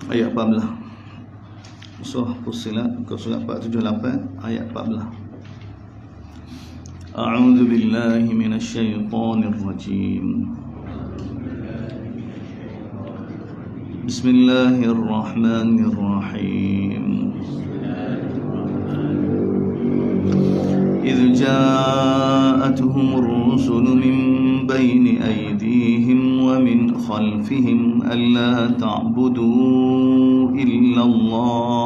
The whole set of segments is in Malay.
ayat 14. Surah Fussilat surat 478 ayat 14. A'udzu billahi minasyaitonir rajim. Bismillahirrahmanirrahim. إذ جاءتهم الرسل من بين أيديهم ومن خلفهم ألا تعبدوا إلا الله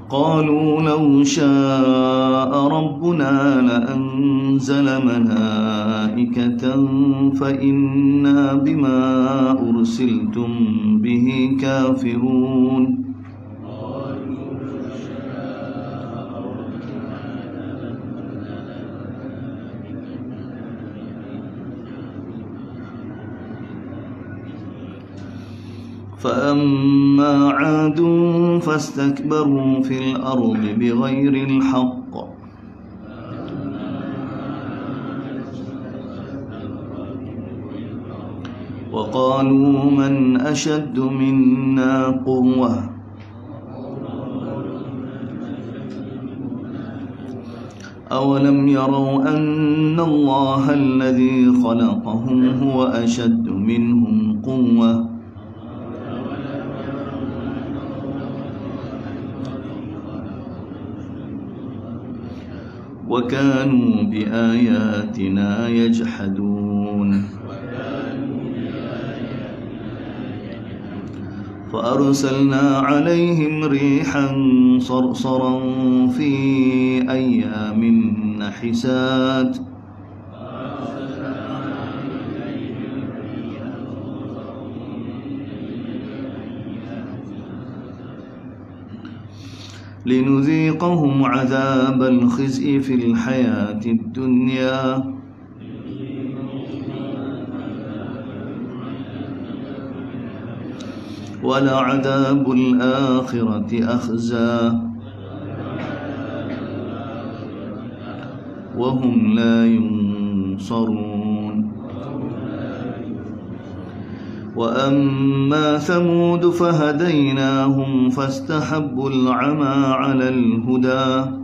قالوا لو شاء ربنا لأنزل ملائكة فإنا بما أرسلتم به كافرون فأما عاد فاستكبروا في الأرض بغير الحق وقالوا من أشد منا قوة أولم يروا أن الله الذي خلقهم هو أشد منهم قوة وكانوا بآياتنا يجحدون فأرسلنا عليهم ريحا صرصرا في أيام نحسات لنذيقهم عذاب الخزي في الحياة الدنيا ولعذاب الآخرة أخزى وهم لا ينصرون وأما ثمود فهديناهم فاستحبوا العمى على الهدى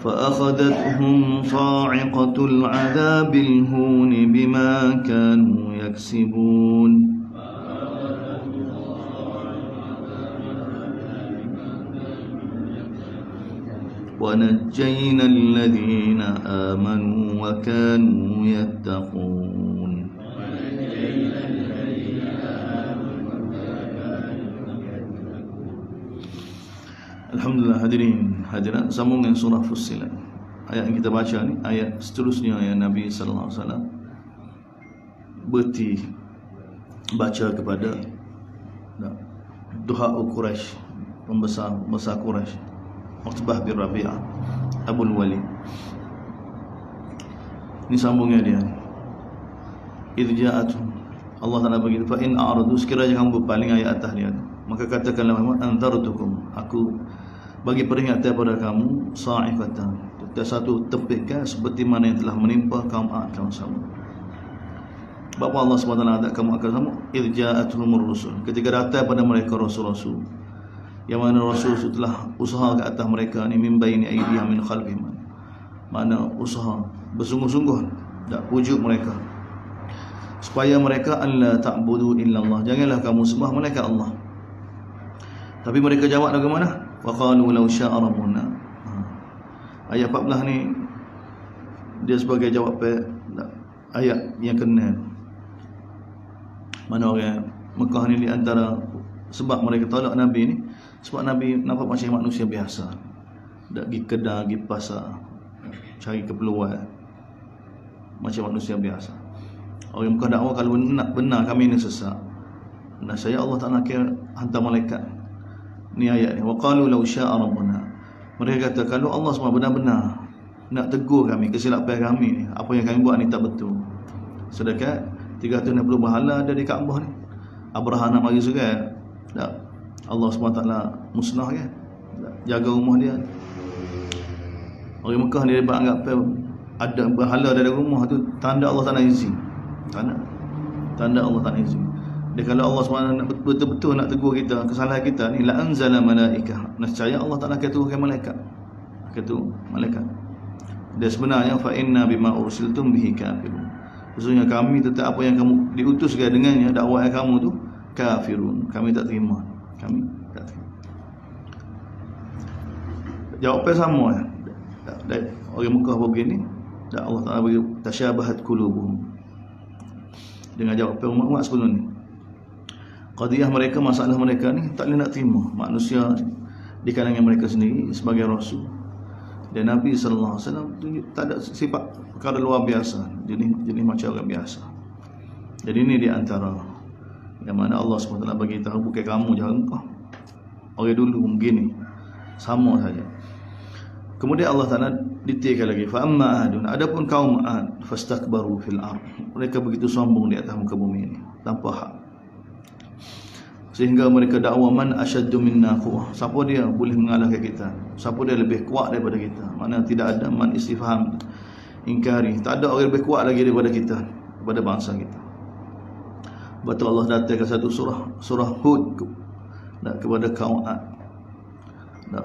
فأخذتهم صاعقة العذاب الهون بما كانوا يكسبون ونجينا الذين آمنوا وكانوا يتقون. Alhamdulillah hadirin hadirat, sambung dengan surah Fussilat. Ayat yang kita baca ni ayat seterusnya yang Nabi sallallahu alaihi wasallam berti baca kepada duha Quraisy, pembesar Quraisy, Utbah bin Rabi'ah, Abul Walid. Ini sambungnya dia. Idz ja'atuhum, Allah Taala begitu, fa in a'radu, sekiranya kamu berpaling, ayat atas dia, maka katakanlah Muhammad, anzartukum, aku bagi peringatan kepada kamu, sa'ifatan, satu tepikan seperti mana yang telah menimpa kaum Ad, kaum Samud. Bapa Allah SWT ada kamu akan sama. Idz ja'atuhumur rusul, ketika datang pada mereka rasul-rasul, yang mana rasul itu telah usaha ke atas mereka ni, min baini aydihim min khalfihim, mana usaha bersungguh-sungguh tak pujuk mereka supaya mereka alla ta'budu illallah, janganlah kamu sembah malaikat Allah. Tapi mereka jawab bagaimana? Wa qalu law syaa rabbuna. Ayat 14 ni dia sebagai jawab ayat yang kena. Mana orang Mekah ni di antara sebab mereka tolak Nabi ni, sebab Nabi nampak macam manusia biasa, tak pergi kedai, pergi pasar, cari keperluan macam manusia biasa. Orang Mekah dakwa kalau benar kami ni sesat, nah saya Allah Ta'ala kira hantar malaikat. Ni ayat ni, wa qalu law syaa rabbuna, mereka kata kalau Allah SWT benar-benar nak tegur kami kesilapan kami ni, apa yang kami buat ni tak betul, sedangkan 360 berhala ada di Kaabah ni. Abraham nak mari serai, tak, Allah SWT musnah kan, jaga rumah dia. Orang Mekah ni dia anggap ada berhala dalam rumah tu tanda Allah tak nak izin. Tanda Allah tak nak izin. Dia kalau Allah SWT nak betul-betul nak tegur kita kesalahan kita ni, la anzala malaikah, nescaya Allah Taala akan turunkan malaikat. Dan sebenarnya fa inna bima ursiltum bihi kafirun. Sesungguhnya kami tetap apa yang kamu diutuskan dengannya, dakwah kamu tu kafirun. Kami tak terima. Jawapan sama ya. Orang Mekah begini, dan Allah Taala bagi tasyabahat qulubuhum. Dengan jawapan umat sebelum ni. Qadiyah mereka, masalah mereka ni tak boleh nak terima manusia di kalangan mereka sendiri sebagai rasul. Dan Nabi sallallahu alaihi wasallam tak ada sifat perkara luar biasa, jenis macam orang biasa. Jadi ini di antara yang mana Allah SWT bagi tahu bukan kamu jangan kau. Orang dulu begini sama saja. Kemudian Allah Taala detailkan lagi, fa amma adun, adapun kaum Ad fastakbaru fil ard, mereka begitu sombong di atas muka bumi ini tanpa hak, sehingga mereka dakwa man asyaddu minna quwwah, siapa dia boleh mengalahkan kita, siapa dia lebih kuat daripada kita. Mana tidak ada man istifham ingkari, tak ada orang lebih kuat lagi daripada kita, daripada bangsa kita. Betul Allah datangkan satu surah Hud kepada kaum Ad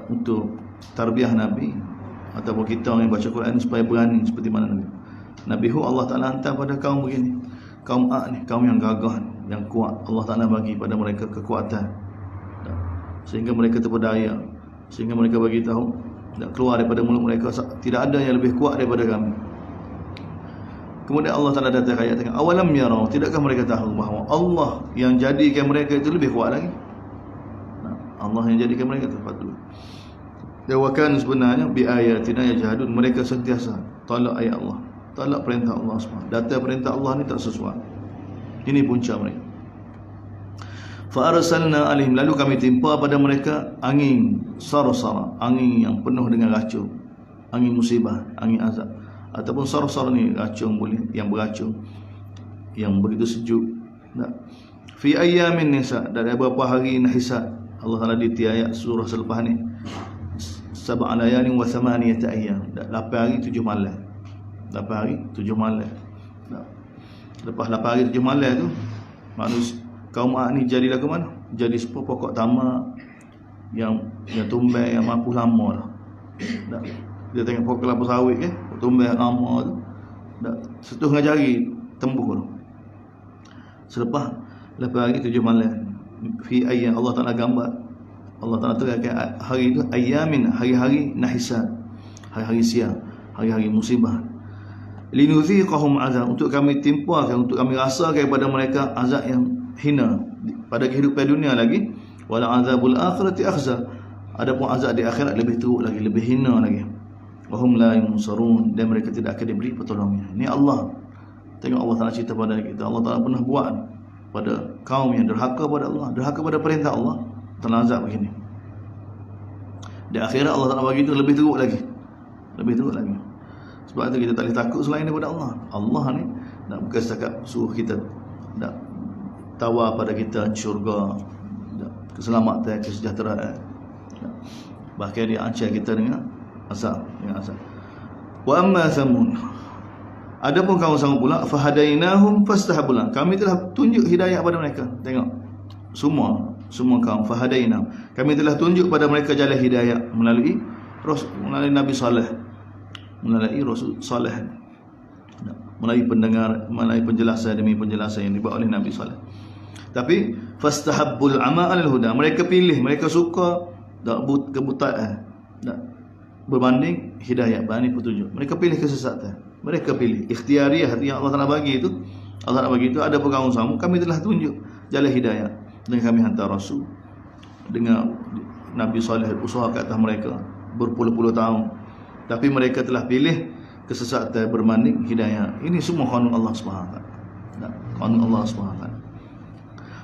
untuk tarbiyah Nabi ataupun kita yang baca Quran supaya berani seperti mana Nabi Hud. Allah Taala hantar pada kaum begini, kaum Ad ni, kaum yang gagah, yang kuat. Allah Taala bagi pada mereka kekuatan sehingga mereka terpedaya, sehingga mereka bagi tahu keluar daripada mulut mereka, tidak ada yang lebih kuat daripada kami. Kemudian Allah Taala datang ayat tengah, awalam yarau, tidakkah mereka tahu bahawa Allah yang jadikan mereka itu lebih kuat lagi. Allah yang jadikan mereka terpadu. Dawakan sebenarnya bi ayatina yajhadun, mereka sentiasa tolak ayat Allah, tolak perintah Allah SWT. Data perintah Allah ni tak sesuai. Ini punca mereka. Fa arsalna alaihim, lalu kami timpa pada mereka angin sarsara, angin yang penuh dengan racun, angin musibah, angin azab. Ataupun sarsara ni racun, boleh yang beracun, yang begitu sejuk. Fi ayyamin nisa, dari beberapa hari nahisat. Allah Taala di ayat surah selepas ni, 7 layalin wa 8 ayyam, 8 hari 7 malam. 8 hari 7 malam. Lepas 8 hari 7 malam tu, manusia kaum Ad ni jadilah ke mana? Jadi sebuah pokok tamak yang tumbai yang mampu lama dah. Dia tengok pokok kelapa sawit ke, tumbai lama tu. Setuh dengan jari tembus tu. Selepas 8 hari 7 malam. Fi ayyam, Allah Taala gambar, Allah Taala terangkan hari itu ayyamin, hari-hari nahisat, hari-hari siang, hari-hari musibah. Linudhiqahum azab, untuk kami timpakan, untuk kami rasakan kepada mereka azab yang hina pada kehidupan dunia lagi. Wala azabul akhirati akhza, adapun azab di akhirat lebih teruk lagi, lebih hina lagi. Wahum la yunsarun, dan mereka tidak akan diberi pertolongan. Ini Allah. Tengok Allah Taala cerita pada kita. Allah Taala pernah buat pada kaum yang derhaka pada Allah, derhaka pada perintah Allah, Taala azab begini. Di akhirat Allah Taala bagi itu lebih teruk lagi. Lebih teruk lagi. Sebab itu kita tak boleh takut selain daripada Allah. Allah ni nak bukan setakat suruh kita nak tawar pada kita syurga, keselamatan, kesejahteraan. Bahkan dia ancam kita dengan azab, Wa amma Thamud, adapun kaum Samud pula, fahadainahum fastahabul, kami telah tunjuk hidayah pada mereka. Tengok, semua kaum fahadainahum, kami telah tunjuk pada mereka jalan hidayah melalui Nabi Saleh, melalui Rasul Saleh, melalui penjelasan demi penjelasan yang dibuat oleh Nabi Saleh. Tapi fastahabbul ama alal huda, mereka pilih, mereka suka kebutaan berbanding hidayah, berbanding petunjuk. Mereka pilih kesesatan, mereka pilih ikhtiariyah yang Allah Taala bagi itu. Allah Taala bagi itu ada kaum Samud, kami telah tunjuk jalan hidayah dengan kami hantar rasul, dengan Nabi Saleh usaha ke atas mereka berpuluh-puluh tahun, tapi mereka telah pilih kesesatan berbanding hidayah. Ini semua qanun Allah Subhanahu wa taala. Qanun Allah Subhanahu wa taala.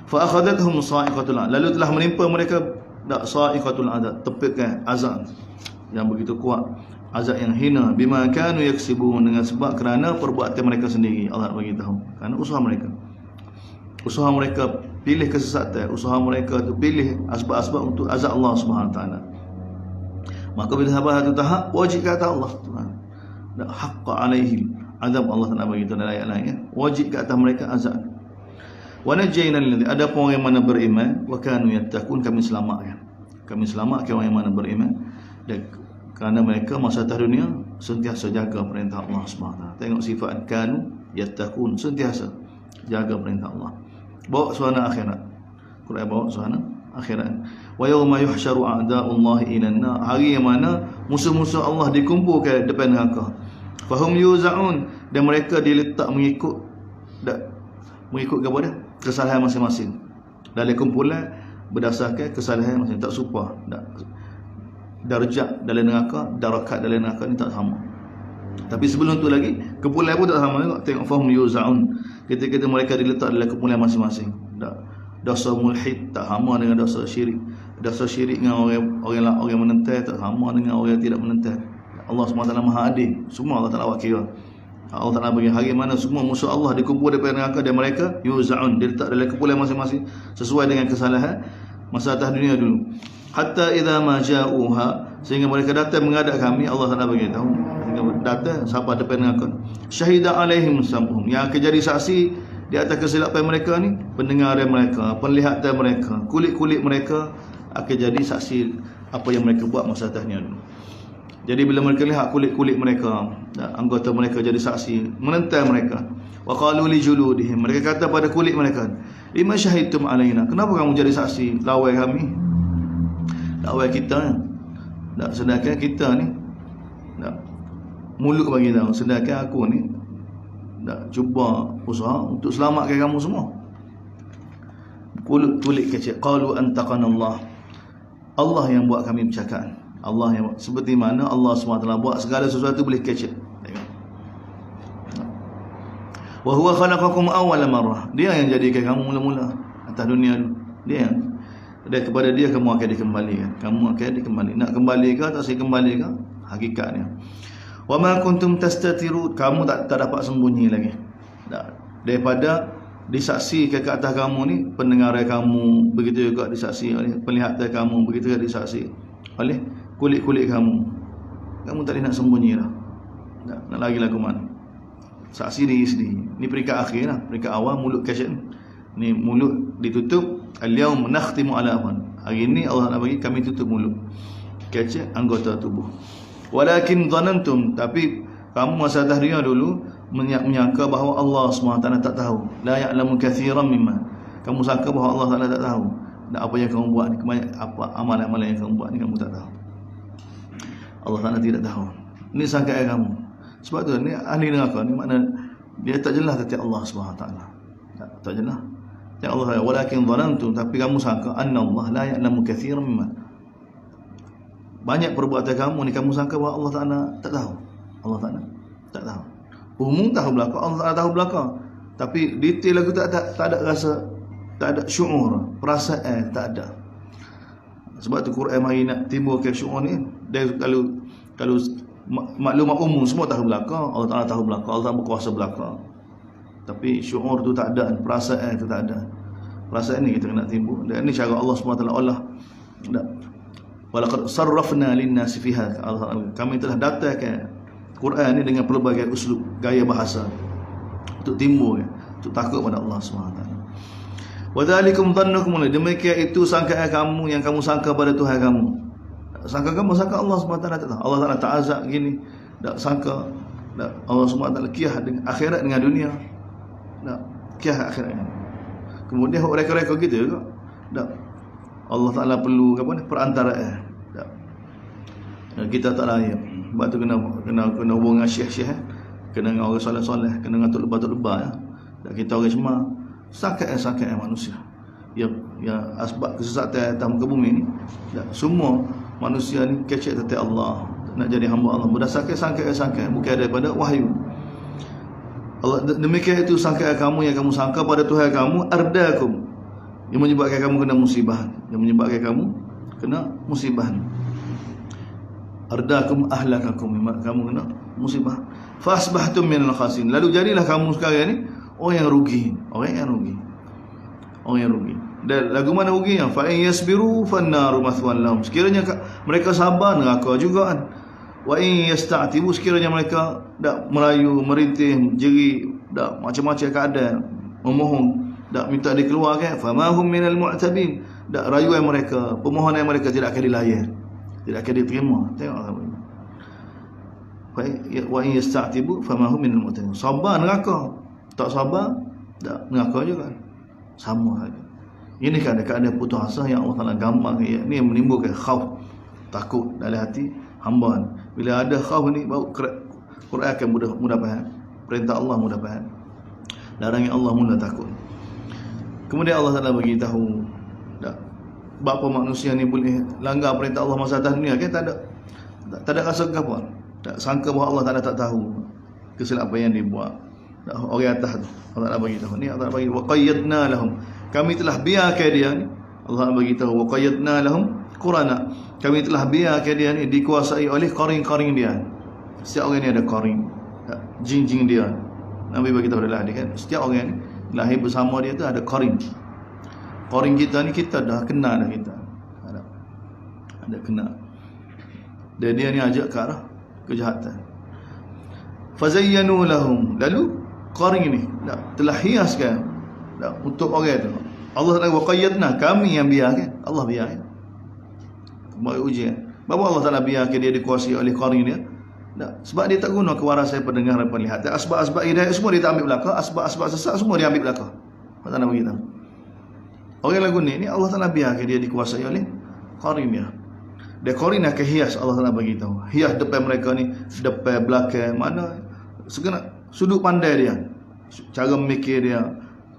Fa akhadathum sa'iqatul, lalu telah menimpa mereka sa'iqatul adab, tepikan azab yang begitu kuat. azab yang hina bima kanu yaksibun, dengan sebab kerana perbuatan mereka sendiri. Allah bagi tahu kerana usaha mereka pilih kesesatan, usaha mereka tu pilih asbab-asbab untuk azab Allah Subhanahu taala. Maka bila sahabat satu tahap wajib kata Allah dan haqqa alaihim azab. Allah Taala bagi tahu dalam ayat lain, wajib ke atas mereka azab. Wa najayna alladhi, ada pun orang yang mana beriman, wa kanu yattaqun, kami selamatkan orang yang mana beriman, dan kerana mereka masa atas dunia sentiasa jaga perintah Allah Subhanahu taala. Tengok sifat kanu yattaqun, sentiasa jaga perintah Allah. Bawa suasana akhirat. Quran bawa suasana akhirat. Wa yauma yuhsyaru a'da'ullahi ilan nar, hari yang mana musuh-musuh Allah dikumpulkan depan neraka. Fahum yuzaun, dan mereka diletak mengikut kepada kesalahan masing-masing. Dalam kumpulan berdasarkan kesalahan masing-masing, tak serupa. Darjat dalam neraka, darakat dalam neraka ni tak sama. Tapi sebelum tu lagi kumpulan pun tak sama. Tengok fahum yuzaun, ketika mereka diletak dalam kumpulan masing-masing. Dosa mulhid tak sama dengan dosa syirik. Dosa syirik dengan orang menentang tak sama dengan orang yang tidak menentang. Allah SWT Maha Adil, semua Allah Ta'ala wakil. Allah Ta'ala bagi hari mana semua musuh Allah dikumpul daripada neraka, dan mereka yuzaun, diletak dalam kumpulan masing-masing sesuai dengan kesalahan masa atas dunia dulu. Hatta idza ma ja'uha, sehingga mereka datang menghadap kami. Allah Ta'ala bagi tahu, sehingga datang sampai depan neraka. Syahida alaihim sam'uhum, yang akan jadi saksi di atas kesilapan mereka ni, pendengaran mereka, penglihatan mereka, kulit-kulit mereka akan jadi saksi apa yang mereka buat masa atasnya dulu. Jadi bila mereka lihat kulit-kulit mereka, anggota mereka jadi saksi menentang mereka. Wa qalu li juludihim, mereka kata pada kulit mereka, lima syahidtum alaina, kenapa kamu jadi saksi lawan kami, lawan kita? Sedangkan kita ni mulut bagi tahu, sedangkan aku ni cuba usaha untuk selamatkan kamu semua. Kulit kecil, qalu antaqana Allah, Allah yang buat kami bercakap. Allah yang buat, seperti mana Allah SWT buat segala sesuatu boleh kecil. Wa huwa khalaqakum awwal marrah, dia yang jadikan kamu mula-mula atas dunia. Dia yang, dan kepada dia kamu akan dikembalikan. Nak kembali ke tak saya kembali ke? Hakikatnya. Wa ma kuntum tastatiru, kamu tak dapat sembunyi lagi daripada disaksikan ke atas kamu ni pendengaran kamu, begitu juga disaksi oleh penglihatan kamu, begitu juga disaksi oleh kulit-kulit kamu. Kamu tak boleh nak sembunyi dah. Nak lagi lagu mana? Saksi diri sendiri. Ni peringkat akhir lah. Peringkat awal mulut kasyat. Ni mulut ditutup. Al-yawm nakhtimu ala afwan. Hari ni Allah nak bagi kami tutup mulut, kasyat anggota tubuh. Walakin dhanantum, tapi kamu masa atas dunia dulu menyangka bahawa Allah SWT tak tahu. La ya'lamu katsiran mimma, kamu sangka bahawa Allah Taala tak tahu. Dan apa yang kamu buat ni, apa amalan-amalan yang kamu buat ni, kamu tak tahu. Allah Taala tidak tahu. Ini sangkaan kamu. Sebab tu ni ahli neraka ni makna dia tak jelas kata Allah SWT. Tak jelas. Ya Allah, walakin dhanantum, tapi kamu sangka anna Allah la ya'lamu katsiran mimma. Banyak perbuatan kamu ni kamu sangka bahawa Allah Taala tak tahu. Allah Taala tak tahu. Umum tahu belaka, Allah Taala tahu belaka. Tapi detail aku tak ada rasa, tak ada syuur, perasaan tak ada. Sebab tu Quran mari nak timbulkan syuur ni. Dan kalau maklumat umum semua tahu belaka, Allah Taala tahu belaka, Allah Taala berkuasa belaka. Tapi syuur tu tak ada, perasaan tu tak ada. Perasaan ni kita kena timbul. Dan ini cara Allah SWT Allah. Walaqad sarrafna lin-nasi fi hadza, kami telah datangkan Quran ni dengan pelbagai uslub, gaya bahasa untuk timbul, untuk takut pada Allah SWT. Wa dzalikum dhannukum, demikian itu sangkaan kamu yang kamu sangka pada Tuhan kamu. Sangka kamu sangka Allah SWT tak tahu. Allah Taala tak azab gini. Tak sangka Allah SWT kiyah dengan akhirat dengan dunia. Tak kiyah akhirat. Kemudian reka-reka gitu juga. Tak, Allah Taala perlu apa ni, perantaraan. Tak, kita tak layak. Sebab tu kena hubung dengan syekh-syekh, kena dengan orang soleh-soleh, kena dengan tok lebah-lebah ya. Tak, kita orang cuma sakat manusia. Ya asbab kesesatan atas muka bumi ni. Tak, semua manusia ni kecek tentang Allah, nak jadi hamba Allah berdasarkan sangkaan bukan daripada wahyu. Allah demikian itu sangkaan kamu yang kamu sangka pada Tuhan kamu, ardakum, yang menyebabkan kamu kena musibah, yang menyebabkan kamu kena musibah. ardakum ahlakakum, kamu kena musibah. Fa asbahtum minal khasirin, lalu jadilah kamu sekarang ni orang yang rugi, orang yang rugi. Dan lagu mana ruginya? Fa in yasbiru fannaru mathwan lahum, sekiranya mereka sabar, neraka juga kan. Wa in yasta'tibu, sekiranya mereka dak merayu, merintih, jeri, dak macam-macam keadaan, memohon, dak minta dikeluarkan, famahum minal mu'tabin, dak rayuan mereka, permohonan mereka tidak akan dilayan, tidak akan diterima. Tengok apa ini. Wa in yasta'tibu famahum minal mu'tabin, sabar neraka, tak sabar dak neraka juga, sama saja. Ini keadaan putus asa yang Allah Taala gambar ni, ini yang menimbulkan khauf, takut dalam hati hamba. Bila ada khauf ni, baru Quran akan mudah faham, perintah Allah mudah faham, larangan Allah mudah takut. Kemudian Allah Taala bagi tahu bapa manusia ni boleh langgar perintah Allah masa atas dunia kan, tak ada rasa apa, tak sangka bahawa Allah Taala tak tahu kesilapan yang dibuat. Orang atas tu Allah Taala bagi tahu ni, Allah Taala bagi wa qayyadna lahum, kami telah biarkan dia ni, Allah bagi tahu wa qayyadna lahum qurana, kami telah biarkan dia ni dikuasai oleh qarin-qarin dia. Setiap orang ni ada qarin, jin-jin dia. Nabi bagi tahu dalam hadis kan, setiap orang ni lahir bersama dia tu ada qarin. Qarin kita ni kita dah kenal dah, kita ada kenal. Dan dia ni ajak ke arah kejahatan. Fazayyanu lahum, lalu qarin ni telah hiaskan untuk orang tu. Allah Taala waqayyadna, kami yang biarkan, Allah biarkan. Bagi ujian. Bahawa Allah Taala biarkan dia dikuasai oleh qarin dia. Sebab dia tak guna kewarasan pendengar dan penglihatan. Asbab-asbab hidayah semua dia tak ambil belakang, asbab-asbab sesat semua dia ambil belakang. Allah Taala beritahu. Orang lagu ni Allah Taala biarkan dia dikuasai oleh qarin dia. Dan qarin akan hias, Allah Taala bagi tahu. Hias depan mereka ni, depan belakang, mana segenap sudut pandai dia, cara memikir dia,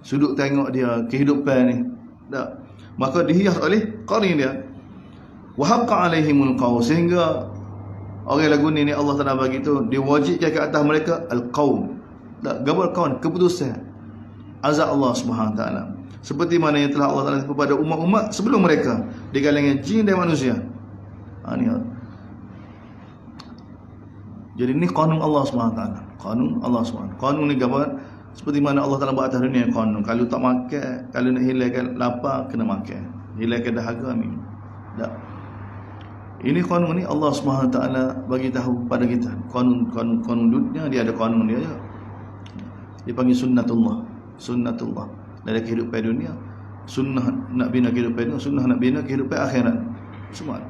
sudut tengok dia, kehidupan ni. Maka dihias oleh qarin dia. Wa haqqa alaihimul qaul, sehingga orang lagu ni Allah Taala bagi tahu diwajibkan ke atas mereka al-qaul. Gabar kaun, keputusan azab Allah Subhanahu Wa Taala. Seperti mana yang telah Allah Taala kepada umat-umat sebelum mereka di kalangan jin dan manusia. Jadi ni qanun Allah SWT. Qanun Allah SWT. Qanun ni gambar seperti mana Allah Taala buat atas dunia qanun. Kalau tak makan, kalau nak hilangkan lapar kena makan, hilangkan dahaga ni. Tak. Ini qanun ni Allah SWT bagi tahu pada kita. Qanun dunia dia ada qanun dia je. Dipanggil sunnatullah. Sunnatullah dari kehidupan dunia. Sunnah nak bina kehidupan dunia, sunnah nak bina kehidupan akhirat. Semua.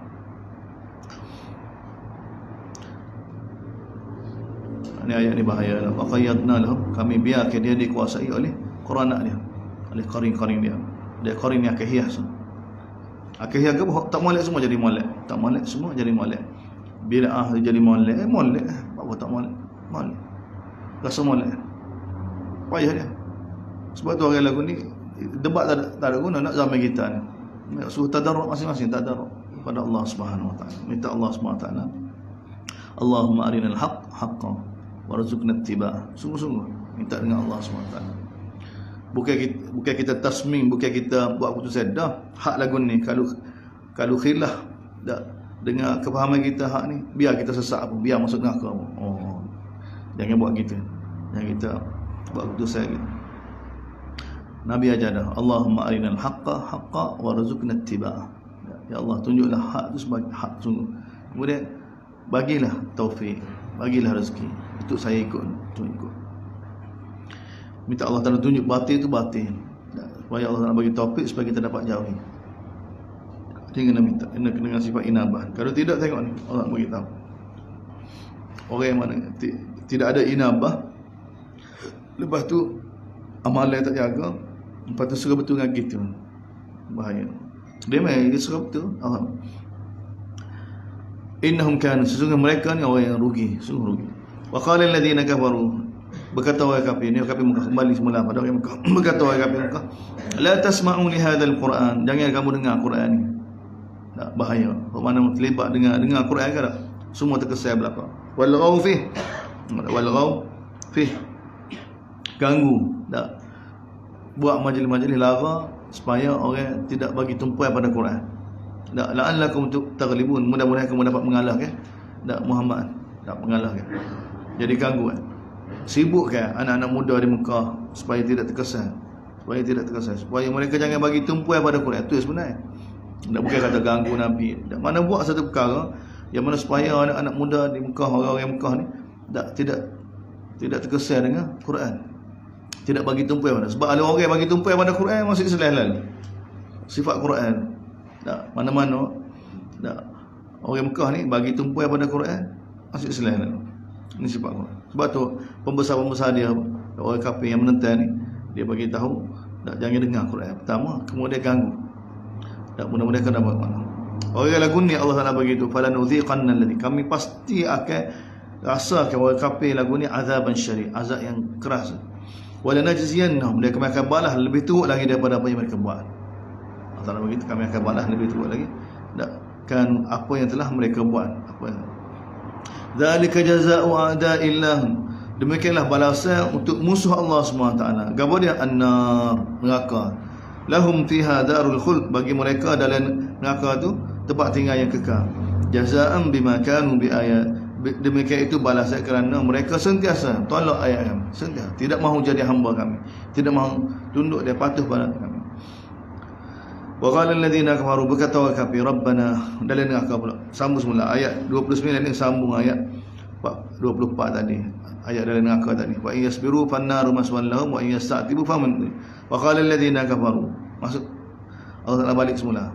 Ini ayat ni bahaya. Wa qayyadna lahum, kami biarkan dia dikuasai oleh qurana dia, oleh qarin-qarin dia. Dia qarin yang kehias. Akhirnya tak molek semua jadi molek. Tak molek semua jadi molek. Bid'ah jadi molek. Molek. Apa tak molek? Molek. Rasa molek. Payah dia. Sebab tu orang lagu ni debat tak ada guna nak zaman kita ni. Suruh tadarruk masing-masing, tadarruk kepada Allah Subhanahu Wa Taala. Minta Allah Subhanahu Wa Taala, Allahumma arinal haqq haqqan warzuqna ittiba'ah. Sungguh-sungguh minta dengan Allah Subhanahu Wa Taala. Bukan kita tasmim, bukan kita buat keputusan dah hak lagu ni. Kalau khilaf dah dengan kefahaman kita hak ni, biar kita sesat pun, biar masuk neraka pun. Oh, jangan buat gitu. Jangan kita buat keputusan gitu. Nabi ajar dah, Allahumma arinal haqqa haqqa warzuqna ittiba'ah. Ya Allah, tunjuklah hak tu sebagai hak sungguh. Kemudian bagilah taufik, bagilah rezeki untuk saya ikut, untuk ikut. Minta Allah Taala tunjuk batil itu batil, supaya Allah Taala bagi taufik supaya kita dapat jauhi. Dia kena minta, kena sifat inabah. Kalau tidak, tengok ni Allah bagi tahu. Orang yang mana tidak ada inabah, lepas tu amalan tak jaga, lepas tu serah betul dengan gitu, bahaya. Dia main dia serah betul. Innahum kanu, sesungguhnya mereka ni orang yang rugi, sungguh rugi. Wa qala alladziina kafaru, berkata orang kafir ni, kafir Mekah kembali semula pada orang Mekah. Berkata orang kafir Mekah, la tasma'u li hadzal Quran, jangan kamu dengar Quran ni. Tak, bahaya. Mana terlibat dengar Quran ke tak? Semua terkesan belaka. Wal ghaw fi ganggu, tak. Buat majlis-majlis lara supaya orang tidak bagi tumpuan pada Quran. Tak, la'allakum taghlibun, mudah-mudahan kamu dapat mengalahkan tak Muhammad tak mengalahkan. Jadi gangguan. Sibukkan anak-anak muda di Mekah supaya tidak terkesan, supaya mereka jangan bagi tumpuan pada Quran. Itu sebenarnya. Tak bukan kata ganggu Nabi. Tak mana buat satu perkara yang mana supaya anak-anak muda di Mekah, orang-orang Mekah ni tidak terkesan dengan Quran. Tidak bagi tumpuan pada. Sebab ada orang yang bagi tumpuan pada Quran masih Islam. Sifat Quran. Tak mana-mana. Tak. Orang Mekah ni bagi tumpuan pada Quran masih Islam. Ini sifat Quran. Sebab tu pembesar-pembesar dia, orang kafir yang menentang ni, dia bagi tahu tak jangan dengar Quran pertama, kemudian ganggu. Tak mudah-mudahan kena dapat mana. Orang lagu ni Allah Taala bagi tu, falanuziqanna alladhi, kami pasti akan rasakan orang kafir lagu ni azaban syari', azab yang keras. Wala najziyannahum, dia kami akan balas lebih teruk lagi daripada apa yang mereka buat. Allah Taala bagi tu, kami akan balas lebih teruk lagi kan apa yang telah mereka buat. Apa yang zalika jazaa'u a'da'illah, demikianlah balasan untuk musuh Allah SWT. Gapo dia? An-nar, neraka. Lahum fiha darul khuld, bagi mereka dalam neraka tu tempat tinggal yang kekal. Jazaa'an bima kanu bi ayat, demikian itu balasan kerana mereka sentiasa tolak ayat kami, sentiasa tidak mahu jadi hamba kami, tidak mahu tunduk dan patuh pada kami. Wa qala alladhina kafaru, berkata orang kafir, rabbana, dalam neraka pula. Sambung semula ayat 29 ni, sambung ayat 24 tadi, ayat dalam neraka tadi. Wa yasbiru fannaru maswallahum wa yasta'tibu faman. Wa qala alladhina kafaru, maksud Allah Taala balik semula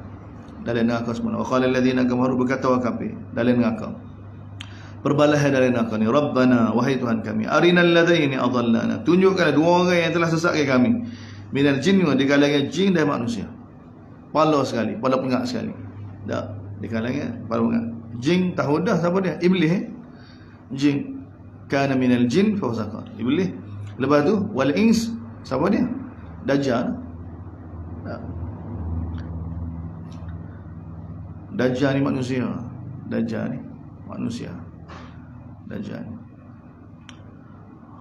dalam neraka semula. Wa qala alladhina kafaru, berkata orang kafir dalam neraka, berbalahan dalam neraka ni, rabbana, wahai Tuhan kami, arinal ladaini adallana, tunjukkanlah dua orang yang telah sesatkan kami, minal jinni, di kalangan jin dan manusia. Pala sekali, pala pengak sekali. Tak, di kalangan pala pengak. Jin tahu dah siapa dia? Iblis. Jin kana minal jin fa wasaqa. Iblis. Lepas tu wal ins, siapa dia? Dajjal. Tak. Dajjal ni manusia. Dajjal ni manusia. Dajjal ni